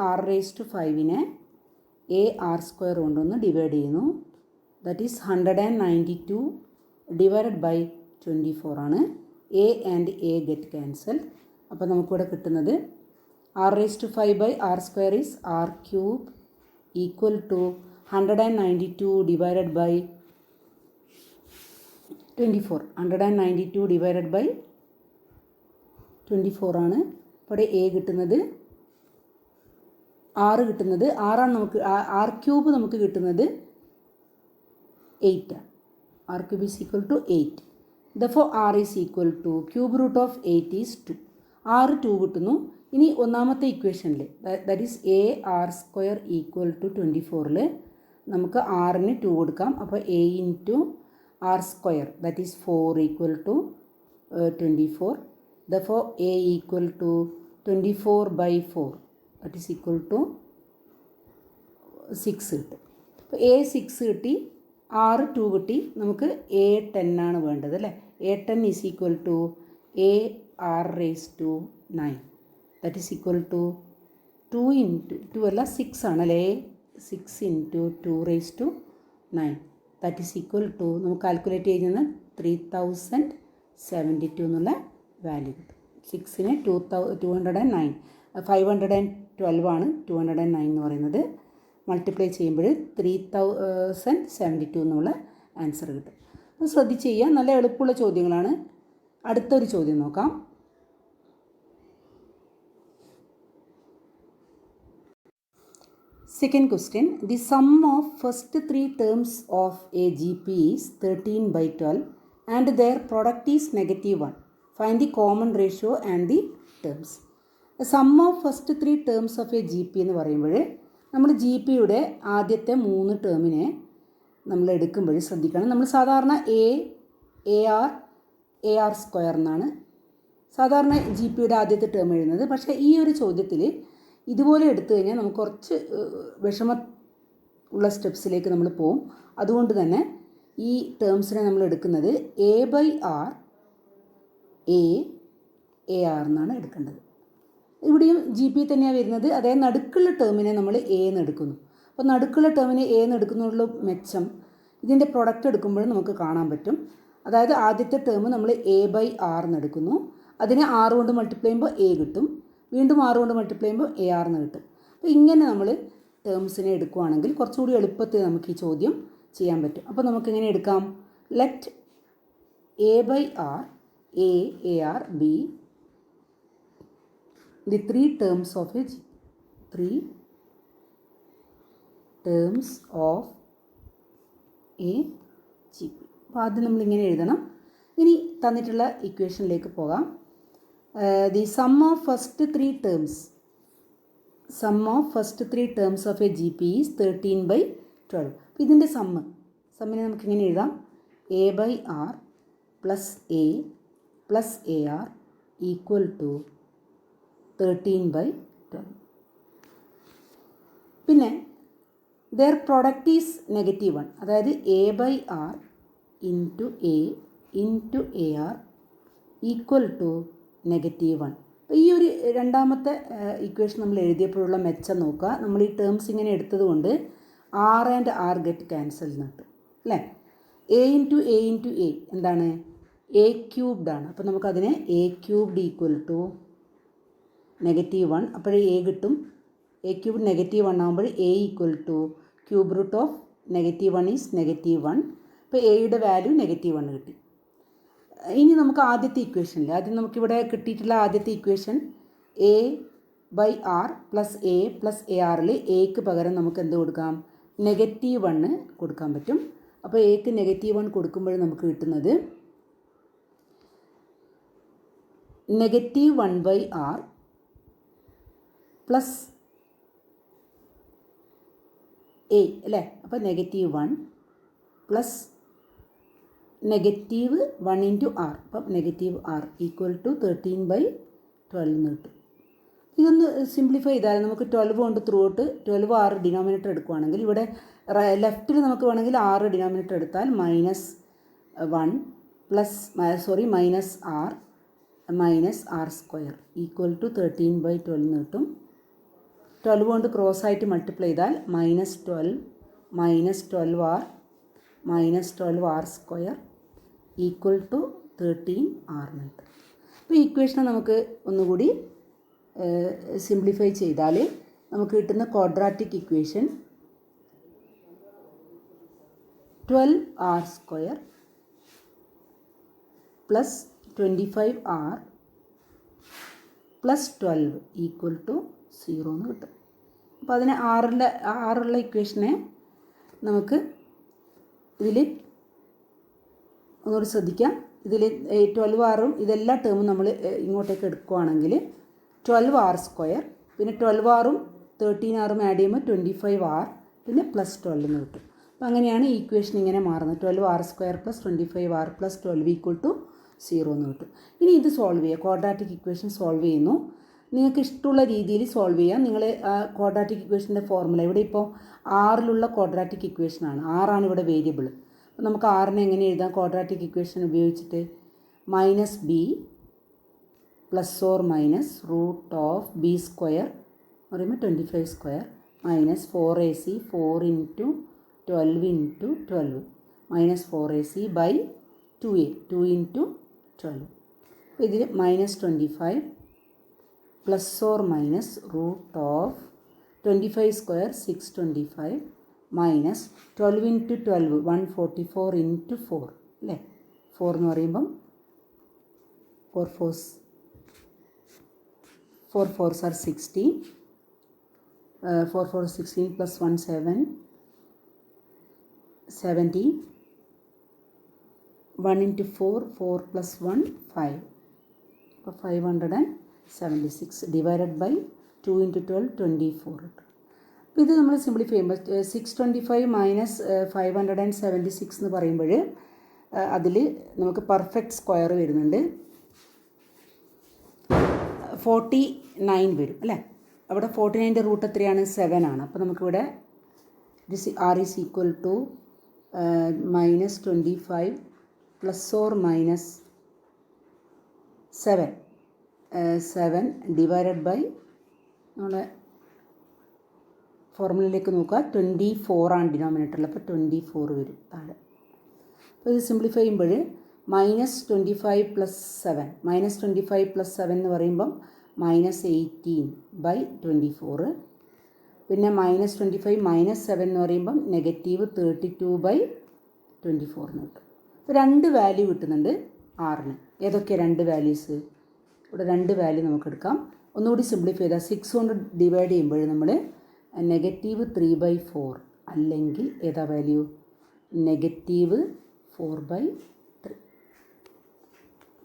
ar⁵നെ ar² കൊണ്ടൊന്ന് ഡിവൈഡ് ചെയ്യുന്നു. ദാറ്റ് ഈസ് 192 ഡിവൈഡഡ് ബൈ 24 ആണ്. a and a get cancel. അപ്പോൾ നമുക്കിവിടെ കിട്ടുന്നത് r⁵/r² is r³ equal to 192 divided by 24. 192 divided by 24 ആണ്. അപ്പോൾ a കിട്ടുന്നത് 6 കിട്ടുന്നത് 6 ആണ്. നമുക്ക് r³ നമുക്ക് കിട്ടുന്നത് 8 ആണ്. r³ is equal to 8. Therefore r is equal to cube root of 8 is 2. 2 കിട്ടുന്നു. ഇനി ഒന്നാമത്തെ ഇക്വേഷനിൽ that is ar² equal to 24ൽ നമുക്ക് rന് 2 കൊടുക്കാം. അപ്പോൾ a into r² that is 4 equal to 24. Therefore a equal to 24/4 that is equal to 6 കിട്ടും. അപ്പോൾ a 6 കിട്ടി, r 2 കിട്ടി. നമുക്ക് a10 ആണ് വേണ്ടത് അല്ലേ. a10 is equal to ar⁻9 that is equal to 2 into 2 അല്ല 6 ആണല്ലേ, 6 into 2 raise to 9 that is equal to നമുക്ക് കാൽക്കുലേറ്റ് ചെയ്യുന്ന 3072 എന്നുള്ള വാല്യൂ കിട്ടും. 6നെ 209 512 ആണ് 209 എന്ന് പറയുന്നത്. മൾട്ടിപ്ലൈ ചെയ്യുമ്പോൾ 3072 എന്നുള്ള ആൻസർ കിട്ടും. അപ്പോൾ ശ്രദ്ധിച്ച് ചെയ്യുക, നല്ല എളുപ്പമുള്ള ചോദ്യങ്ങളാണ്. അടുത്തൊരു ചോദ്യം നോക്കാം. Second question, the sum of first three terms of a GP is 13/12 and their product is -1. Find the common ratio and the terms. The sum of first three terms of a GP എന്ന് പറയുമ്പോൾ നമ്മൾ ജി പിയുടെ ആദ്യത്തെ 3 ടേമിനെ നമ്മൾ എടുക്കുമ്പോൾ ശ്രദ്ധിക്കണം. നമ്മൾ സാധാരണ എ ആർ സ്ക്വയർ എന്നാണ് സാധാരണ ജി പിയുടെ ആദ്യത്തെ ടേം എഴുതുന്നത്. പക്ഷേ ഈ ഒരു ചോദ്യത്തിൽ ഇതുപോലെ എടുത്തു കഴിഞ്ഞാൽ നമുക്ക് കുറച്ച് വിഷമ ഉള്ള സ്റ്റെപ്സിലേക്ക് നമ്മൾ പോകും. അതുകൊണ്ട് തന്നെ ഈ ടേംസിനെ നമ്മൾ എടുക്കുന്നത് A/R എ ആർ എന്നാണ് എടുക്കേണ്ടത്. ഇവിടെയും ജി പി തന്നെയാണ് വരുന്നത്. അതായത് നടുക്കുള്ള ടേമിനെ നമ്മൾ എ എന്ന് എടുക്കുന്നു. അപ്പോൾ നടുക്കുള്ള ടേമിനെ എ എന്ന് എടുക്കുന്നതിനുള്ള മെച്ചം ഇതിൻ്റെ പ്രൊഡക്റ്റ് എടുക്കുമ്പോഴും നമുക്ക് കാണാൻ പറ്റും. അതായത് ആദ്യത്തെ ടേം നമ്മൾ A/R എന്ന് എടുക്കുന്നു. അതിനെ 6 കൊണ്ട് മൾട്ടിപ്ലൈ ചെയ്യുമ്പോൾ എ കിട്ടും. വീണ്ടും 6 കൊണ്ട് മൾട്ടിപ്ലൈ ചെയ്യുമ്പോൾ AR എന്ന് കിട്ടും. അപ്പോൾ ഇങ്ങനെ നമ്മൾ ടേംസിനെ എടുക്കുകയാണെങ്കിൽ കുറച്ചുകൂടി എളുപ്പത്തിൽ നമുക്ക് ഈ ചോദ്യം ചെയ്യാൻ പറ്റും. അപ്പോൾ നമുക്കിങ്ങനെ എടുക്കാം. Let A/R AR be the three terms of a GP. Three terms of a GP. അപ്പോൾ ആദ്യം നമ്മളിങ്ങനെ എഴുതണം. ഇനി തന്നിട്ടുള്ള ഇക്വേഷനിലേക്ക് പോകാം. The sum of first three terms of a GP is 13/12. അപ്പോൾ ഇതിൻ്റെ സമ്മിനെ നമുക്കിങ്ങനെ എഴുതാം. A/R plus A plus AR equal to 13/12. പിന്നെ their product is -1. അതായത് A/R into A into AR equal to -1. അപ്പോൾ ഈ ഒരു രണ്ടാമത്തെ ഇക്വേഷൻ നമ്മൾ എഴുതിയപ്പോഴുള്ള മെച്ചം നോക്കുക. നമ്മൾ ഈ ടേംസ് ഇങ്ങനെ എടുത്തത് കൊണ്ട് R and R get cancel എന്ന് കിട്ടും അല്ലേ. എ ഇൻറ്റു എ എന്താണ് എ ക്യൂബ്ഡ് ആണ്. അപ്പോൾ നമുക്കതിനെ എ ക്യൂബ്ഡ് ഈക്വൽ ടു -1. അപ്പോഴേ എ കിട്ടും. എ ക്യൂബ് -1 ആകുമ്പോൾ A equal to cube root of -1 is -1. അപ്പോൾ എയുടെ വാല്യൂ -1 കിട്ടി. ഇനി നമുക്ക് ആദ്യത്തെ ഇക്വേഷനിൽ നമുക്കിവിടെ കിട്ടിയിട്ടുള്ള ആദ്യത്തെ equation A/R plus A plus ARൽ എക്ക് പകരം നമുക്ക് എന്ത് കൊടുക്കാം, -1 കൊടുക്കാൻ പറ്റും. അപ്പോൾ എക്ക് -1 കൊടുക്കുമ്പോൾ നമുക്ക് കിട്ടുന്നത് -1/R പ്ലസ് A അല്ലേ. അപ്പോൾ -1 പ്ലസ് -1 ഇൻറ്റു R. അപ്പം -R ഈക്വൽ ടു 13/12 എന്ന് കിട്ടും. ഇതൊന്ന് സിംപ്ലിഫൈ ചെയ്താൽ നമുക്ക് 12 കൊണ്ട് ത്രൂ ഔട്ട് 12R ഡിനോമിനേറ്റർ എടുക്കുകയാണെങ്കിൽ ഇവിടെ ലെഫ്റ്റിൽ നമുക്ക് വേണമെങ്കിൽ 6 ഡിനോമിനേറ്റർ എടുത്താൽ -1 plus -R square equal to 13/12 എന്ന് കിട്ടും. 12 കൊണ്ട് ക്രോസ് ആയിട്ട് മൾട്ടിപ്ലൈ ചെയ്താൽ -12R square equal to 13R എന്ന് കിട്ടും. അപ്പോൾ ഈ ഇക്വേഷനെ നമുക്ക് ഒന്നുകൂടി സിംപ്ലിഫൈ ചെയ്താൽ നമുക്ക് കിട്ടുന്ന quadratic equation 12R square plus 25R plus 12 equal to 0 എന്ന് കിട്ടും. അപ്പോൾ അതിനെ ആറുള്ള ഇക്വേഷനെ നമുക്ക് ഇതിൽ ഒന്നുകൂടി ശ്രദ്ധിക്കാം. ഇതിൽ 12Rഉം ഇതെല്ലാ ടേമും നമ്മൾ ഇങ്ങോട്ടേക്ക് എടുക്കുകയാണെങ്കിൽ 12R സ്ക്വയർ പിന്നെ 12Rഉം 13Rഉം ആഡ് ചെയ്യുമ്പോൾ 25R പിന്നെ പ്ലസ് 12 എന്ന് കിട്ടും. അപ്പോൾ അങ്ങനെയാണ് ഈ ഇക്വേഷൻ ഇങ്ങനെ മാറുന്നത്. 12R square plus 25R plus 12 equal to 0 എന്ന് കിട്ടും. ഇനി ഇത് സോൾവ് ചെയ്യുക. ക്വാഡ്രാറ്റിക് ഇക്വേഷൻ സോൾവ് ചെയ്യുന്നു. നിങ്ങൾക്ക് ഇഷ്ടമുള്ള രീതിയിൽ സോൾവ് ചെയ്യാം. നിങ്ങൾ ക്വാഡ്രാറ്റിക് ഇക്വേഷൻ്റെ ഫോർമുല ഇവിടെ ഇപ്പോൾ ആറിലുള്ള ക്വാഡ്രാറ്റിക് ഇക്വേഷനാണ്. ആറാണ് ഇവിടെ വേരിയബിൾ. അപ്പോൾ നമുക്ക് ആറിനെ എങ്ങനെ എഴുതാം ക്വാഡ്രാറ്റിക് ഇക്വേഷൻ ഉപയോഗിച്ചിട്ട്? -b +or - √b² പറയുമ്പോൾ 25 square minus 4ac 4 into 12 into 12 minus 4ac by 2a 2 into 12. അപ്പോൾ ഇതിൽ -25 plus or minus root of 25 square 625 minus 12 into 12 144 into 4 അല്ലേ. 4 എന്ന് പറയുമ്പം 4 4s are 16. 4 4 16 plus 1 7 17. 1 into 4 4 plus 1 5. 576 divided by 2 into 12 24. അപ്പോൾ ഇത് നമ്മൾ സിംപ്ലിഫൈ ചെയ്യുമ്പോൾ 625 മൈനസ് 576 എന്ന് പറയുമ്പോൾ അതിൽ നമുക്ക് പെർഫെക്റ്റ് സ്ക്വയർ വരുന്നുണ്ട് 49 വരും അല്ലേ. അവിടെ 49ൻ്റെ റൂട്ട് എത്രയാണ് 7 ആണ്. അപ്പോൾ നമുക്കിവിടെ r is equal to -25 plus or minus 7 divided by നമ്മുടെ ഫോർമുലയിലേക്ക് നോക്കുക 24 ആണ് ഡിനോമിനേറ്ററിൽ. അപ്പോൾ 24 വരും താഴെ. അപ്പോൾ ഇത് സിംപ്ലിഫൈ ചെയ്യുമ്പോൾ -25 പ്ലസ് 7 -25 പ്ലസ് 7 എന്ന് പറയുമ്പം -18 ബൈ 24. പിന്നെ -25 -7 എന്ന് പറയുമ്പം -32 ബൈ 24 എന്ന് കിട്ടും. അപ്പോൾ 2 വാല്യൂ കിട്ടുന്നുണ്ട് ആറിന്. ഏതൊക്കെ 2 വാല്യൂസ്? ഇവിടെ 2 വാല്യൂ നമുക്ക് എടുക്കാം. ഒന്നുകൂടി സിംപ്ലിഫൈ ചെയ്താൽ 6 കൊണ്ട് ഡിവൈഡ് ചെയ്യുമ്പോൾ നമ്മൾ -3/4 അല്ലെങ്കിൽ ഏതാ വാല്യൂ -4/3.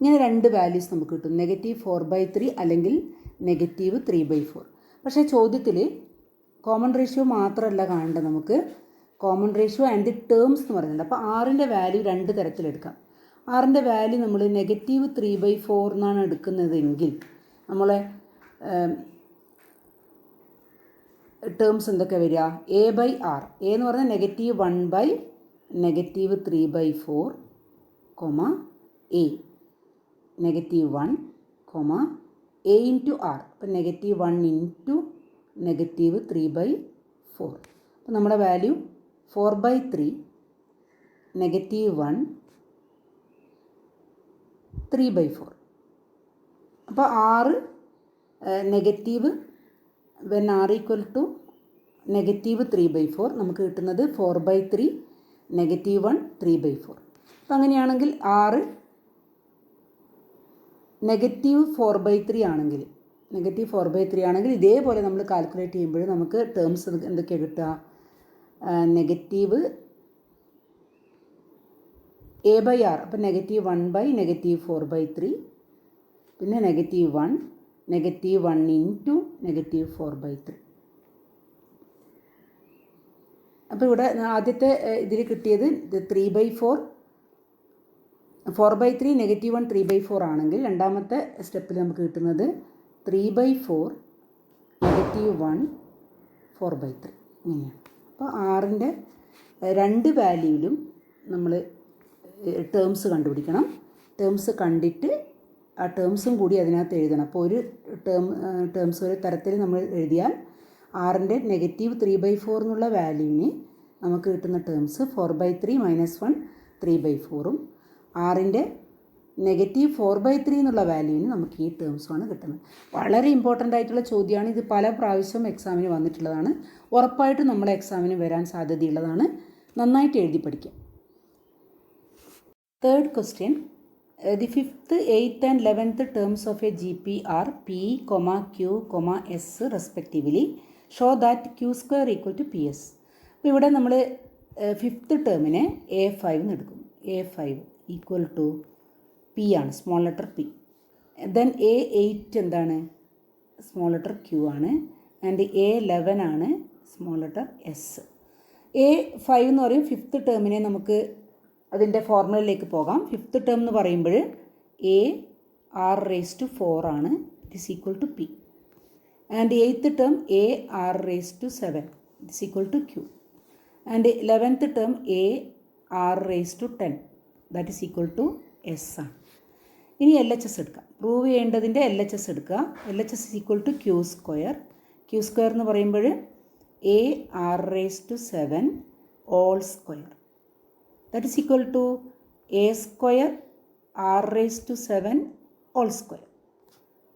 ഇങ്ങനെ 2 വാല്യൂസ് നമുക്ക് കിട്ടും. -4/3 അല്ലെങ്കിൽ -3/4. പക്ഷേ ചോദ്യത്തിൽ കോമൺ റേഷ്യോ മാത്രമല്ല കാണേണ്ടത്, നമുക്ക് common ratio and the terms എന്ന് പറയുന്നുണ്ട്. അപ്പോൾ ആറിൻ്റെ വാല്യൂ 2 തരത്തിലെടുക്കാം. ആറിൻ്റെ വാല്യൂ നമ്മൾ -3/4 എന്നാണ് എടുക്കുന്നതെങ്കിൽ നമ്മളെ ടേംസ് എന്തൊക്കെ വരിക? a/r. a എന്ന് പറഞ്ഞാൽ -1/-3/4, a -1, a ഇൻറ്റു r. അപ്പം -1 ഇൻറ്റു -3/4. അപ്പം നമ്മുടെ വാല്യൂ 4/3 -1 3/4. അപ്പോൾ r negative when r equal to -3/4 നമുക്ക് കിട്ടുന്നത് 4/3 -1 3/4. അപ്പം അങ്ങനെയാണെങ്കിൽ r -4/3 ആണെങ്കിൽ ഇതേപോലെ നമ്മൾ കാൽക്കുലേറ്റ് ചെയ്യുമ്പോൾ നമുക്ക് ടേംസ് എന്തൊക്കെയാണ് കിട്ടുക? a/r. അപ്പം -1/-4/3 പിന്നെ -1 ഇൻറ്റു -4/3. അപ്പോൾ ഇവിടെ ആദ്യത്തെ ഇതിൽ കിട്ടിയത് 3/4 4/3 -1 3/4 ആണെങ്കിൽ രണ്ടാമത്തെ സ്റ്റെപ്പിൽ നമുക്ക് കിട്ടുന്നത് 3/4 -1 4/3 ഇങ്ങനെയാണ്. അപ്പോൾ ആറിൻ്റെ 2 വാല്യൂവിലും നമ്മൾ ടേംസ് കണ്ടുപിടിക്കണം. ടേംസ് കണ്ടിട്ട് ആ ടേംസും കൂടി അതിനകത്ത് എഴുതണം. അപ്പോൾ ഒരു ടേംസ് ഒരു തരത്തിൽ നമ്മൾ എഴുതിയാൽ ആറിൻ്റെ -3/4 എന്നുള്ള വാല്യൂവിന് നമുക്ക് കിട്ടുന്ന ടേംസ് 4/3 -1 3/4ഉം ആറിൻ്റെ -4/3 എന്നുള്ള വാല്യൂവിന് നമുക്ക് ഈ ടേംസുമാണ് കിട്ടുന്നത്. വളരെ ഇമ്പോർട്ടൻ്റ് ആയിട്ടുള്ള ചോദ്യമാണ് ഇത്. പല പ്രാവശ്യം എക്സാമിന് വന്നിട്ടുള്ളതാണ്. ഉറപ്പായിട്ടും നമ്മളെ എക്സാമിന് വരാൻ സാധ്യതയുള്ളതാണ്. നന്നായിട്ട് എഴുതി പഠിക്കാം. Third question. The 5th, 8th and 11th terms of a GP are P, Q, S respectively. Show that Q square equal to PS. അപ്പോൾ ഇവിടെ നമ്മൾ 5th ടേമിനെ A5 എന്ന് എടുക്കും. A5 ഈക്വൽ ടു P ആണ്, small letter P. Then A8 എന്താണ്? സ്മോൾ ലെറ്റർ Q ആണ്. ആൻഡ് A11 ആണ് സ്മോൾ ലെറ്റർ S. A5 എന്ന് പറയും 5th ടേമിനെ നമുക്ക് അതിൻ്റെ ഫോർമുലയിലേക്ക് പോകാം. 5th ടേം എന്ന് പറയുമ്പോൾ AR⁴ ആണ്. It is equal to P. And 8th term AR⁷, it is equal to Q. And 11th term AR⁻10, that is equal to S ആണ്. ഇനി LHS എടുക്കാം. പ്രൂവ് ചെയ്യേണ്ടതിൻ്റെ LHS എടുക്കുക. LHS is equal to Q square. Q square എന്ന് പറയുമ്പോൾ A R raise to 7 all square that is equal to A square R raise to 7 all square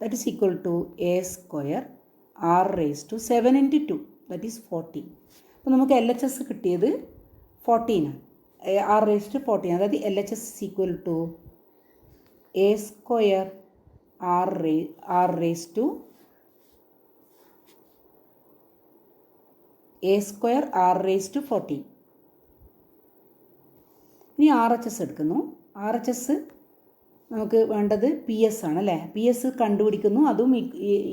that is equal to A square R raise to 7 into 2 that is 14. അപ്പോൾ നമുക്ക് എൽ എച്ച് എസ് കിട്ടിയത് 14 ആണ്. ആർ റേസ് ടു 14, അതായത് L H S is equal to A square R raise to A square R raise to 14. ഇനി ആർ എച്ച് എസ് എടുക്കുന്നു. ആർ എച്ച് എസ് നമുക്ക് വേണ്ടത് പി എസ് ആണ് അല്ലേ. പി എസ് കണ്ടുപിടിക്കുന്നു. അതും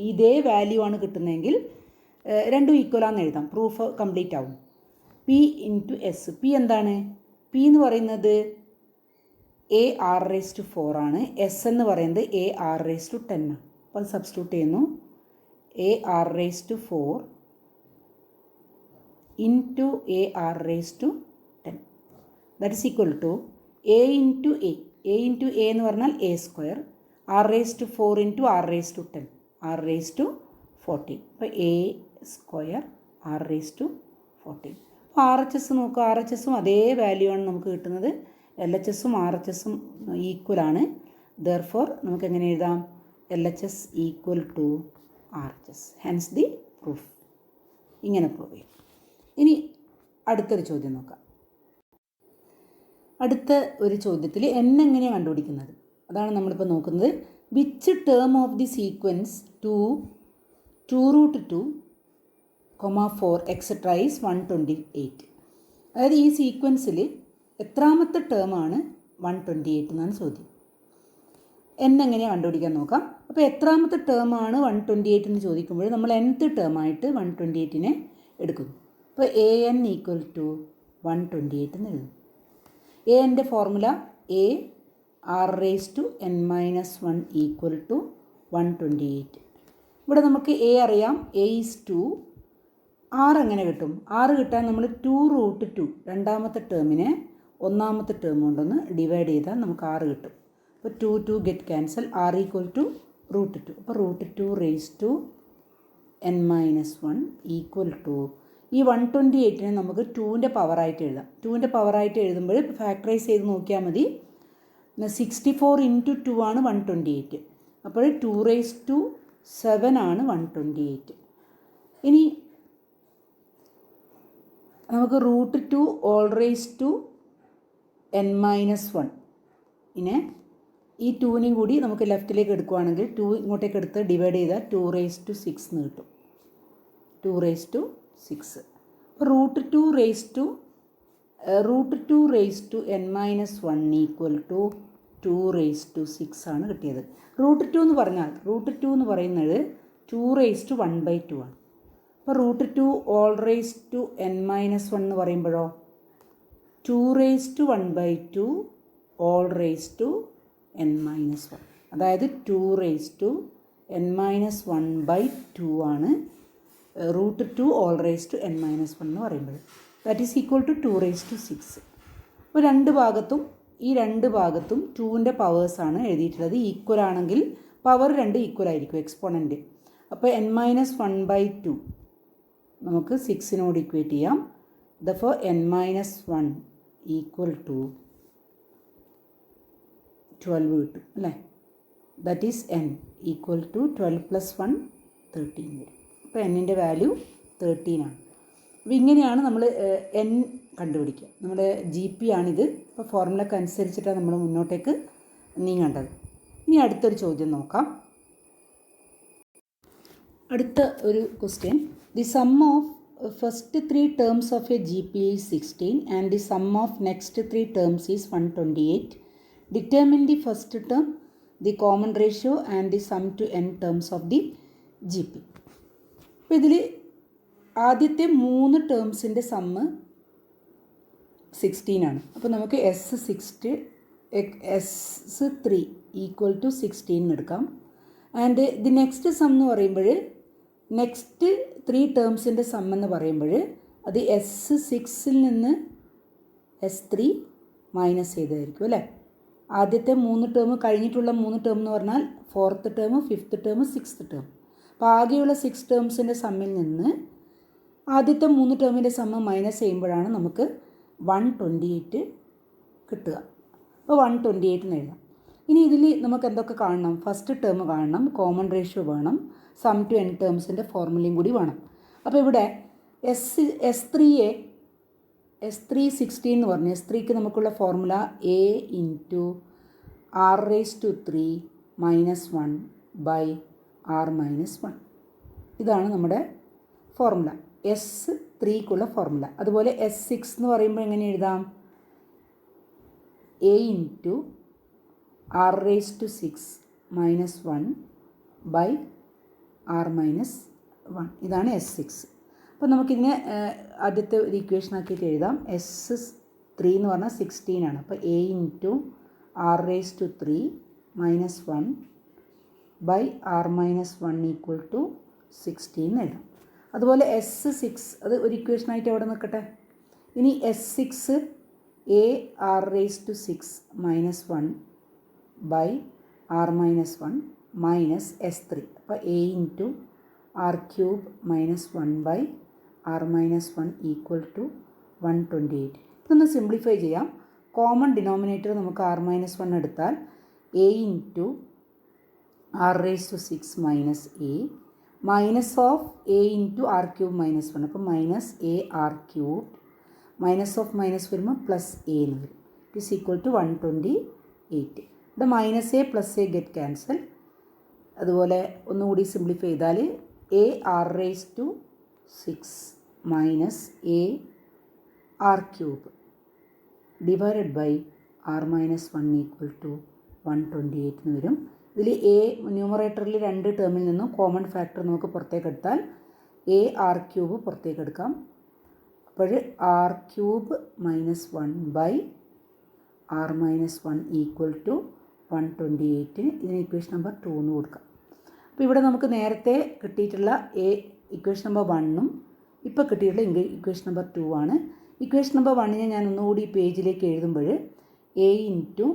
ഇതേ വാല്യൂ ആണ് കിട്ടുന്നതെങ്കിൽ രണ്ടും ഈക്വലാന്ന് എഴുതാം. പ്രൂഫ് കംപ്ലീറ്റ് ആവും. P into S. പി എന്താണ്? പി എന്ന് പറയുന്നത് എ ആർ റേസ് ടു 4 ആണ്. എസ് എന്ന് പറയുന്നത് എ ആർ റേസ് ടു 10 ആണ്. അപ്പോൾ അത് സബ്സ്റ്റിറ്റ്യൂട്ട് ചെയ്യുന്നു. A R raise to 4 into A R raise to 10 that is equal to A into A. A into A എന്ന് പറഞ്ഞാൽ A square R raise to 4 into R raise to 10 R raise to 14. അപ്പോൾ A square R raise to 14. അപ്പോൾ ആർ എച്ച് എസ് നോക്കുക. ആർ എച്ച് എസും അതേ വാല്യൂ ആണ് നമുക്ക് കിട്ടുന്നത്. എൽ എച്ച് എസും ആർ എച്ച് എസും ഈക്വലാണ്. ദെർഫോർ നമുക്ക് എങ്ങനെ എഴുതാം? L H S equal to R H S. Hence the proof. ഇങ്ങനെ പ്രൂവ് ചെയ്യും. ഇനി അടുത്തൊരു ചോദ്യം നോക്കാം. അടുത്ത ഒരു ചോദ്യത്തിൽ n എങ്ങനെയാണ് കണ്ടുപിടിക്കുന്നത് അതാണ് നമ്മളിപ്പോൾ നോക്കുന്നത്. Which term of the sequence 2√2, 4 etcetera is 128. അതായത് ഈ സീക്വൻസിൽ എത്രാമത്തെ ടേമാണ് 128 എന്നാണ് ചോദ്യം. n എങ്ങനെയാണ് കണ്ടുപിടിക്കാൻ നോക്കാം. അപ്പോൾ എത്രാമത്തെ ടേമാണ് 128 എന്ന് ചോദിക്കുമ്പോൾ നമ്മൾ nth ടേമായിട്ട് 128നെ എടുക്കുന്നു. അപ്പോൾ എ എൻ ഈക്വൽ ടു 128 എന്ന് എഴുതും. എ എൻ്റെ formula A R raise to n minus 1 equal to 128. ഇവിടെ നമുക്ക് എ അറിയാം. A is 2. ആർ എങ്ങനെ കിട്ടും? ആറ് കിട്ടാൻ നമ്മൾ 2√2 രണ്ടാമത്തെ ടേമിനെ ഒന്നാമത്തെ ടേം കൊണ്ടൊന്ന് ഡിവൈഡ് ചെയ്താൽ നമുക്ക് 6 കിട്ടും. അപ്പോൾ 2 get cancel. R equal to √2. അപ്പോൾ √2 raise to n minus 1 equal to ഈ 128നെ നമുക്ക് 2ൻ്റെ പവറായിട്ട് എഴുതാം. 2ൻ്റെ പവറായിട്ട് എഴുതുമ്പോൾ ഫാക്ടറൈസ് ചെയ്ത് നോക്കിയാൽ മതി. 64 ഇൻറ്റു 2 ആണ് 128. അപ്പോൾ 2 റേസ് ടു 7 ആണ് 128. ഇനി നമുക്ക് √2 all raise to n minus 1 ഇനെ ഈ 2നെയും കൂടി നമുക്ക് ലെഫ്റ്റിലേക്ക് എടുക്കുകയാണെങ്കിൽ 2 ഇങ്ങോട്ടേക്ക് എടുത്ത് ഡിവൈഡ് ചെയ്താൽ 2 റേസ് ടു 6 എന്ന് കിട്ടും. 2 റേസ് ടു 6. അപ്പോൾ √2 raise to n minus 1 equal to 2 raise to 6 ആണ് കിട്ടിയത്. √2 എന്ന് പറഞ്ഞാൽ √2 എന്ന് പറയുന്നത് 2 റേസ് ടു 1/2 ആണ്. അപ്പോൾ √2 all raise to n minus 1 എന്ന് പറയുമ്പോഴോ 2 raise to 1/2 all raise to n minus 1. അതായത് 2 റേസ് ടു n മൈനസ് 1/2 ആണ് √2 all raise to n minus 1 എന്ന് പറയുമ്പോൾ. That is equal to 2 raise to 6. അപ്പോൾ രണ്ട് ഭാഗത്തും 2ൻ്റെ പവേഴ്സാണ് എഴുതിയിട്ടുള്ളത്. ഈക്വൽ ആണെങ്കിൽ പവർ 2 ഈക്വൽ ആയിരിക്കും എക്സ്പോണൻറ്റ്. അപ്പോൾ n മൈനസ് 1/2 നമുക്ക് 6നോട് ഇക്വേറ്റ് ചെയ്യാം. Therefore n minus 1 equal to 12 കിട്ടും അല്ലേ. That is n equal to 12 plus 1 13 വരും. അപ്പോൾ എന്നിൻ്റെ വാല്യൂ 13 ആണ്. അപ്പോൾ ഇങ്ങനെയാണ് നമ്മൾ n കണ്ടുപിടിക്കുക. നമ്മുടെ GP ആണിത്. അപ്പോൾ ഫോർമുലക്ക് അനുസരിച്ചിട്ടാണ് നമ്മൾ മുന്നോട്ടേക്ക് നീങ്ങേണ്ടത്. ഇനി അടുത്തൊരു ചോദ്യം നോക്കാം. അടുത്ത ഒരു question. The sum of first 3 terms of a GP is 16 and the sum of next 3 terms is 128. Determine the first term, the common ratio and the sum to n terms of the GP. അപ്പോൾ ഇതിൽ ആദ്യത്തെ 3 ടേംസിൻ്റെ സമ്മ് 16 ആണ്. അപ്പോൾ നമുക്ക് S3 ഈക്വൽ ടു 16 എടുക്കാം. ആൻഡ് ദി നെക്സ്റ്റ് സം എന്ന് പറയുമ്പോൾ നെക്സ്റ്റ് 3 ടേംസിൻ്റെ സം എന്ന് പറയുമ്പോൾ അത് S6ൽ നിന്ന് S3 മൈനസ് ചെയ്തായിരിക്കും അല്ലേ. ആദ്യത്തെ 3 ടേം കഴിഞ്ഞിട്ടുള്ള 3 ടേം എന്ന് പറഞ്ഞാൽ 4th term, 5th term, 6th term. അപ്പോൾ ആകെയുള്ള 6 ടേംസിൻ്റെ സമ്മിൽ നിന്ന് ആദ്യത്തെ 3 ടേമിൻ്റെ സമ്മ് മൈനസ് ചെയ്യുമ്പോഴാണ് നമുക്ക് 128 കിട്ടുക. അപ്പോൾ 128 എന്ന് എഴുതാം. ഇനി ഇതിൽ നമുക്ക് എന്തൊക്കെ കാണണം? ഫസ്റ്റ് ടേം കാണണം, കോമൺ റേഷ്യോ വേണം, സം ടു n ടേംസിൻ്റെ ഫോർമുലയും കൂടി വേണം. അപ്പോൾ ഇവിടെ S3 എന്ന് പറഞ്ഞു. S3ക്ക് നമുക്കുള്ള formula A into r⁻³ - 1 by r-1. ഇതാണ് നമ്മുടെ ഫോർമുല, S3ക്കുള്ള ഫോർമുല. അതുപോലെ S6 എന്ന് പറയുമ്പോൾ എങ്ങനെ എഴുതാം? A into r⁻6 - 1 by r-1. ഇതാണ് S6. അപ്പോൾ നമുക്കിതിനെ ആദ്യത്തെ ഒരു ഇക്വേഷൻ ആക്കിയിട്ട് എഴുതാം. S3 എന്ന് പറഞ്ഞാൽ 16 ആണ്. അപ്പോൾ A into r⁻³ - 1 by r-1 equal to 16 എന്ന് എഴുതാം. അതുപോലെ S6 അത് ഒരു ഇക്വേഷനായിട്ട് അവിടെ നിൽക്കട്ടെ. ഇനി S6 A r⁻6 - 1 by r-1 minus S3. അപ്പോൾ A into r³ - 1 by r-1 equal to 128. ഇതൊന്ന് സിംപ്ലിഫൈ ചെയ്യാം. കോമൺ ഡിനോമിനേറ്റർ നമുക്ക് r-1 എടുത്താൽ A into r⁻6 minus A minus of A into r³ - 1. അപ്പോൾ minus AR³ minus of minus വരുമ്പോൾ പ്ലസ് A എന്ന് വരും. It is equal to 128. ഇവിടെ minus A plus A get cancel. അതുപോലെ ഒന്നുകൂടി സിംപ്ലിഫൈ ചെയ്താൽ AR⁻6 minus AR³ divided by r-1 equal to 128 എന്ന് വരും. ഇതിൽ A ന്യൂമറേറ്ററിൽ 2 ടേമിൽ നിന്നും കോമൺ ഫാക്ടർ നമുക്ക് പുറത്തേക്ക് എടുത്താൽ AR³ പുറത്തേക്ക് എടുക്കാം. അപ്പോൾ r³ - 1 by r-1 equal to 128. ഇതിന് ഇക്വേഷൻ നമ്പർ 2 എന്ന് കൊടുക്കാം. അപ്പോൾ ഇവിടെ നമുക്ക് നേരത്തെ കിട്ടിയിട്ടുള്ള ഇക്വേഷൻ നമ്പർ 1ഉം ഇപ്പോൾ കിട്ടിയിട്ടുള്ള ഇക്വേഷൻ നമ്പർ 2 ആണ്. ഇക്വേഷൻ നമ്പർ 1നെ ഞാൻ ഒന്നുകൂടി പേജിലേക്ക് എഴുതുമ്പോൾ A into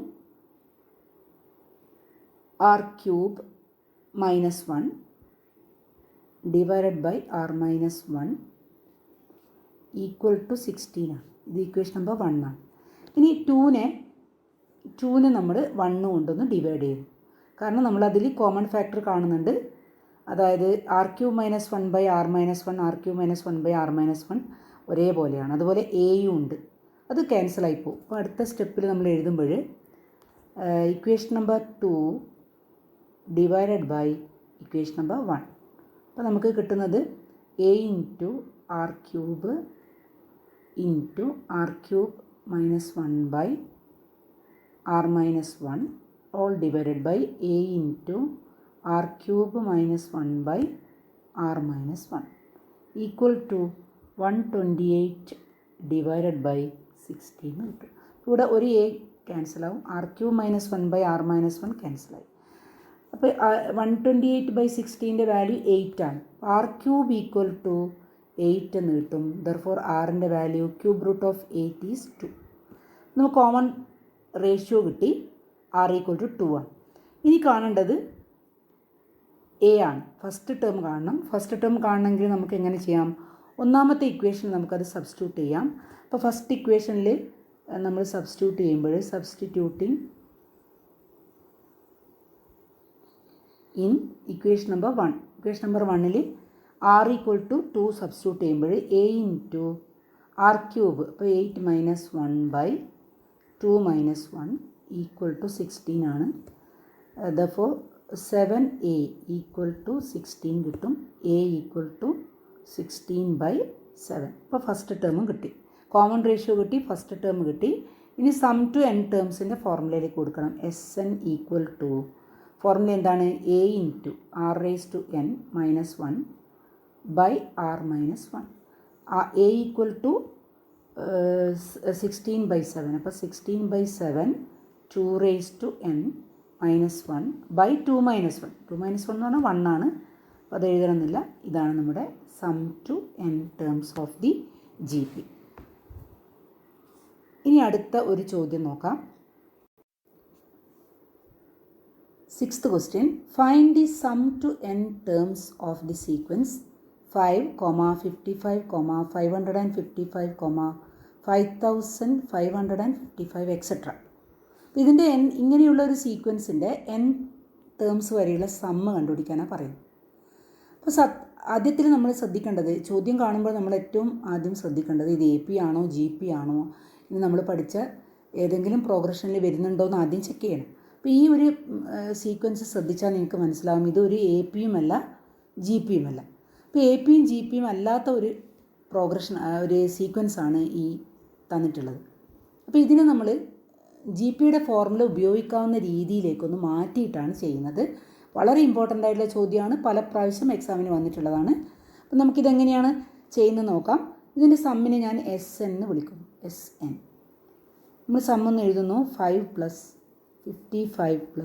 r³ - 1 divided by r-1 equal to 16 ആണ്. ഇത് ഇക്വേഷൻ നമ്പർ 1 ആണ്. ഇനി 2നെ നമ്മൾ 1 കൊണ്ടൊന്ന് ഡിവൈഡ് ചെയ്യുന്നു. കാരണം നമ്മളതിൽ കോമൺ ഫാക്ടർ കാണുന്നുണ്ട്. അതായത് r³ - 1 by r-1, r³ - 1 by r-1 ഒരേപോലെയാണ്. അതുപോലെ Aയും ഉണ്ട്, അത് ക്യാൻസലായി പോകും. അപ്പോൾ അടുത്ത സ്റ്റെപ്പിൽ നമ്മൾ എഴുതുമ്പോൾ equation number 2 divided by equation number 1. അപ്പോൾ നമുക്ക് കിട്ടുന്നത് A into r³ into r³ - 1 by r-1 all divided by A into r³ - 1 by r-1 equal to 128 divided by 16 കിട്ടും. ഇവിടെ ഒരു A ക്യാൻസൽ ആവും, r³ - 1 by r-1 ക്യാൻസലായി. അപ്പോൾ 128 by 16ൻ്റെ വാല്യൂ 8 ആണ്. r³ ഈക്വൽ ടു 8 എന്ന് കിട്ടും. ദർഫോർ ആറിൻ്റെ value cube root of 8 is 2. നമുക്ക് കോമൺ റേഷ്യോ കിട്ടി, r ഈക്വൽ ടു 2 ആണ്. ഇനി കാണേണ്ടത് A ആണ്. ഫസ്റ്റ് ടേം കാണണം. ഫസ്റ്റ് ടേം കാണണമെങ്കിൽ നമുക്ക് എങ്ങനെ ചെയ്യാം? ഒന്നാമത്തെ ഇക്വേഷൻ നമുക്കത് സബ്സ്റ്റിറ്റ്യൂട്ട് ചെയ്യാം. അപ്പോൾ ഫസ്റ്റ് ഇക്വേഷനിൽ നമ്മൾ സബ്സ്റ്റിറ്റ്യൂട്ട് ചെയ്യുമ്പോൾ substituting in equation number 1. Equation number 1ൽ r ഈക്വൽ ടു 2 സബ്സ്റ്റിറ്റ്യൂട്ട് ചെയ്യുമ്പോൾ A ഇൻറ്റു r³, അപ്പോൾ 8 minus 1 by 2 minus 1 equal to 16 ആണ്. ദർഫോർ 7A ഈക്വൽ ടു 16 കിട്ടും. A equal to 16 by 7. അപ്പോൾ ഫസ്റ്റ് ടേമും കിട്ടി, കോമൺ റേഷ്യോ കിട്ടി, ഫസ്റ്റ് ടേം കിട്ടി. ഇനി സം ടു n ടേംസിൻ്റെ ഫോർമുലയിലേക്ക് കൊടുക്കണം. Sn ഈക്വൽ ടു ഫോർമുല എന്താണ്? A into r⁻n minus 1 by r-1. A equal to 16 by 7. അപ്പോൾ 16 by 7 2n minus 1 by 2 minus 1. 2 minus 1 എന്ന് പറഞ്ഞാൽ 1 ആണ്. അപ്പോൾ അത് എഴുതണമെന്നില്ല. ഇതാണ് നമ്മുടെ sum to n terms of the GP. ഇനി അടുത്ത ഒരു ചോദ്യം നോക്കാം. Sixth question, find the sum to n terms of the sequence 5, 55, 555, 5555 etc. ഇതിൻ്റെ ഇങ്ങനെയുള്ള ഒരു സീക്വൻസിൻ്റെ n ടേംസ് വരെയുള്ള സമ്മ് കണ്ടുപിടിക്കാനാണ് പറയുന്നത്. അപ്പോൾ ആദ്യത്തിൽ നമ്മൾ ശ്രദ്ധിക്കേണ്ടത്, ചോദ്യം കാണുമ്പോൾ നമ്മൾ ഏറ്റവും ആദ്യം ശ്രദ്ധിക്കേണ്ടത് ഇത് AP ആണോ GP ആണോ, ഇത് നമ്മൾ പഠിച്ച ഏതെങ്കിലും പ്രോഗ്രഷനിൽ വരുന്നുണ്ടോ എന്ന് ആദ്യം ചെക്ക് ചെയ്യണം. അപ്പോൾ ഈ ഒരു സീക്വൻസ് ശ്രദ്ധിച്ചാൽ നിങ്ങൾക്ക് മനസ്സിലാവും ഇതൊരു APയും അല്ല GPയും അല്ല. അപ്പോൾ APയും GPയും അല്ലാത്ത ഒരു ഒരു സീക്വൻസാണ് ഈ തന്നിട്ടുള്ളത്. അപ്പോൾ ഇതിനെ നമ്മൾ GPയുടെ ഫോർമുല ഉപയോഗിക്കാവുന്ന രീതിയിലേക്കൊന്ന് മാറ്റിയിട്ടാണ് ചെയ്യുന്നത്. വളരെ ഇമ്പോർട്ടൻ്റ് ആയിട്ടുള്ള ചോദ്യമാണ്, പല പ്രാവശ്യം എക്സാമിന് വന്നിട്ടുള്ളതാണ്. അപ്പോൾ നമുക്കിതെങ്ങനെയാണ് ചെയ്യുന്നത് നോക്കാം. ഇതിൻ്റെ സമ്മിനെ ഞാൻ SN എന്ന് വിളിക്കുന്നു. SN നമ്മൾ സമ്മൊന്ന് എഴുതുന്നു. 5 + 55 +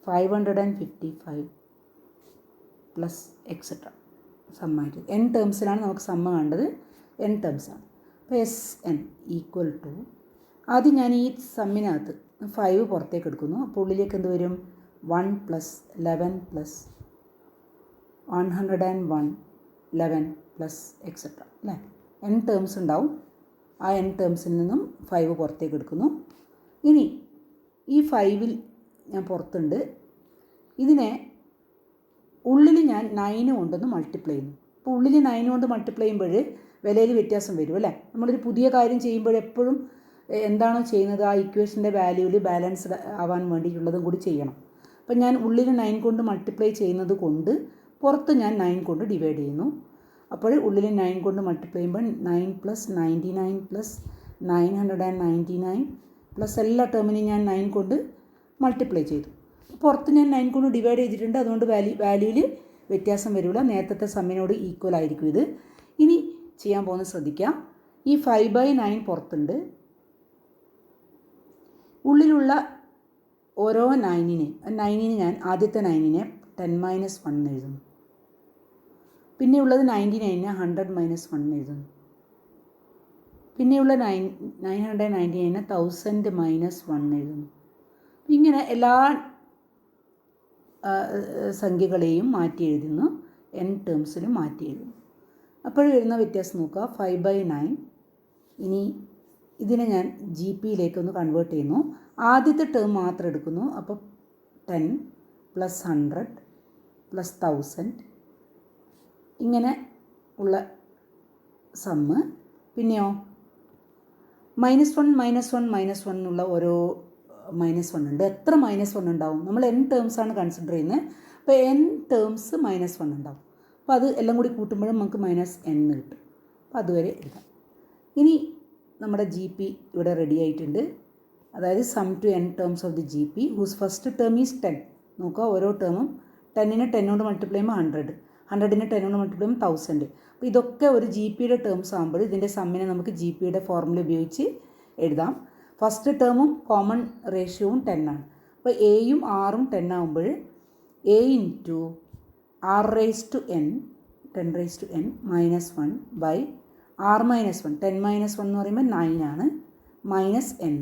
555 പ്ലസ് എക്സെട്ര സമ്മായിട്ട് n ടേംസിലാണ് നമുക്ക് സമ്മ വേണ്ടത്. n ടേംസാണ്. അപ്പോൾ SN = ആദ്യം ഞാൻ ഈ സമ്മിനകത്ത് 5 പുറത്തേക്ക് എടുക്കുന്നു. അപ്പോൾ ഉള്ളിലേക്ക് എന്ത് വരും? 1 + 11 + 101 11 പ്ലസ് എക്സെട്ര അല്ലേ, n ടേംസ് ഉണ്ടാവും. ആ n ടേംസിൽ നിന്നും 5 പുറത്തേക്ക് എടുക്കുന്നു. ഇനി ഈ 5ൽ ഞാൻ പുറത്തുണ്ട്, ഇതിനെ ഉള്ളിൽ ഞാൻ 9 കൊണ്ടൊന്ന് മൾട്ടിപ്ലൈ ചെയ്യുന്നു. അപ്പോൾ ഉള്ളിൽ 9 കൊണ്ട് മൾട്ടിപ്ലൈ ചെയ്യുമ്പോൾ വിലയിൽ വ്യത്യാസം വരും അല്ലേ. നമ്മളൊരു പുതിയ കാര്യം ചെയ്യുമ്പോൾ എപ്പോഴും എന്താണോ ചെയ്യുന്നത് ആ ഇക്വേഷൻ്റെ വാല്യൂവിൽ ബാലൻസ്ഡ് ആവാൻ വേണ്ടിയിട്ടുള്ളതും കൂടി ചെയ്യണം. അപ്പം ഞാൻ ഉള്ളിൽ 9 കൊണ്ട് മൾട്ടിപ്ലൈ ചെയ്യുന്നത് കൊണ്ട് പുറത്ത് ഞാൻ 9 കൊണ്ട് ഡിവൈഡ് ചെയ്യുന്നു. അപ്പോൾ ഉള്ളിൽ 9 കൊണ്ട് മൾട്ടിപ്ലൈ ചെയ്യുമ്പോൾ 9 + 99 + 999 പ്ലസ് എല്ലാ ടേമിനെയും ഞാൻ 9 കൊണ്ട് മൾട്ടിപ്ലൈ ചെയ്തു. പുറത്ത് ഞാൻ 9 കൊണ്ട് ഡിവൈഡ് ചെയ്തിട്ടുണ്ട്, അതുകൊണ്ട് വാല്യൂവിൽ വ്യത്യാസം വരില്ല. നേരത്തെ സമ്മിനോട് ഈക്വൽ ആയിരിക്കും ഇത്. ഇനി ചെയ്യാൻ പോകുന്നത് ശ്രദ്ധിക്കാം. ഈ 5/9 പുറത്തുണ്ട്, ഉള്ളിലുള്ള ഓരോ 9നെ ഞാൻ ആദ്യത്തെ 9നെ 10 - 1 എഴുതുന്നു. പിന്നെയുള്ളത് 99നെ 100 - 1 എഴുതുന്നു. പിന്നെയുള്ള 999നെ 1000 - 1 എഴുതുന്നു. ഇങ്ങനെ എല്ലാ സംഖ്യകളെയും മാറ്റി എഴുതുന്നു, n ടേംസിലും മാറ്റി എഴുതുന്നു. അപ്പോൾ വരുന്ന വ്യത്യാസം നോക്കുക. 5/9. ഇനി ഇതിനെ ഞാൻ GPയിലേക്കൊന്ന് കൺവേർട്ട് ചെയ്യുന്നു. ആദ്യത്തെ ടേം മാത്രം എടുക്കുന്നു. അപ്പോൾ 10 + 100 + 1000 ഇങ്ങനെ ഉള്ള സമ്മ്. പിന്നെയോ -1 -1 -1 എന്നുള്ള ഓരോ -1 ഉണ്ട്. എത്ര -1 ഉണ്ടാവും? നമ്മൾ n ടേംസാണ് കൺസിഡർ ചെയ്യുന്നത്. അപ്പോൾ n ടേംസ് -1 ഉണ്ടാവും. അപ്പോൾ അത് എല്ലാം കൂടി കൂട്ടുമ്പോഴും നമുക്ക് -n കിട്ടും. അപ്പോൾ അതുവരെ എഴുതാം. ഇനി നമ്മുടെ GP ഇവിടെ റെഡി ആയിട്ടുണ്ട്. അതായത് sum to n terms of the GP whose first term is 10. നോക്കുക, ഓരോ ടേമും 10നെ 10 കൊണ്ട് മൾട്ടിപ്ലൈ ചെയ്യുമ്പോൾ 100, 100നെ 10 കൊണ്ട് മൾട്ടിപ്ലൈ ചെയ്യുമ്പോൾ 1000. അപ്പോൾ ഇതൊക്കെ ഒരു GPയുടെ ടേംസ് ആകുമ്പോൾ ഇതിൻ്റെ സമ്മിനെ നമുക്ക് GPയുടെ ഫോർമുല ഉപയോഗിച്ച് എഴുതാം. ഫസ്റ്റ് ടേമും കോമൺ റേഷ്യോവും 10 ആണ്. അപ്പോൾ Aയും Rഉം 10 ആകുമ്പോൾ A × R⁻n 10⁻n -1 / R - 1. 10 - 1 എന്ന് പറയുമ്പോൾ 9 ആണ്, -n.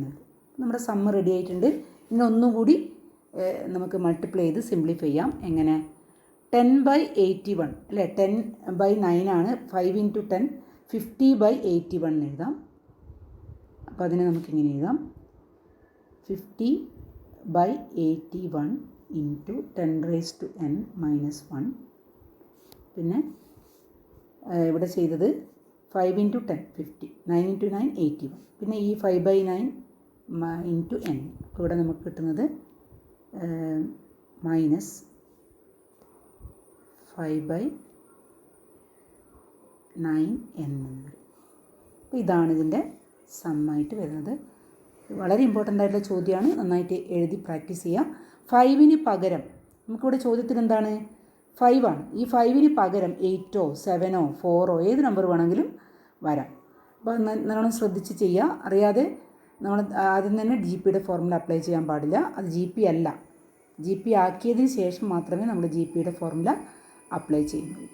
നമ്മുടെ സമ്മ് റെഡി ആയിട്ടുണ്ട്. ഇനി ഒന്നും കൂടി നമുക്ക് മൾട്ടിപ്ലൈ ചെയ്ത് സിംപ്ലിഫൈ ചെയ്യാം. എങ്ങനെ? 10/81 അല്ലേ, 10/9 ആണ്. 5 × 10 50/81 എഴുതാം. അപ്പോൾ അതിനെ നമുക്കിങ്ങനെ എഴുതാം. 50/81 × 10⁻n -1. പിന്നെ ഇവിടെ ചെയ്തത് 5 × 10 50, 9 × 9 81. പിന്നെ ഈ 5/9 × n. അപ്പോൾ ഇവിടെ നമുക്ക് കിട്ടുന്നത് -5/9n എന്ന് വരും. അപ്പോൾ ഇതാണ് ഇതിൻ്റെ സമ്മായിട്ട് വരുന്നത്. വളരെ ഇമ്പോർട്ടൻ്റ് ആയിട്ടുള്ള ചോദ്യമാണ്, നന്നായിട്ട് എഴുതി പ്രാക്ടീസ് ചെയ്യുക. 5ന് പകരം നമുക്കിവിടെ ചോദ്യത്തിൽ എന്താണ്? 5 ആണ്. ഈ 5ന് പകരം 8ഓ 7ഓ 4ഓ ഏത് നമ്പർ വേണമെങ്കിലും വരാം. അപ്പോൾ നല്ലോണം ശ്രദ്ധിച്ച് ചെയ്യുക. അറിയാതെ നമ്മൾ ആദ്യം തന്നെ GPയുടെ ഫോർമുല അപ്ലൈ ചെയ്യാൻ പാടില്ല. അത് GP അല്ല. GP ആക്കിയതിന് ശേഷം മാത്രമേ നമ്മൾ GPയുടെ ഫോർമുല അപ്ലൈ ചെയ്യുന്നുള്ളൂ.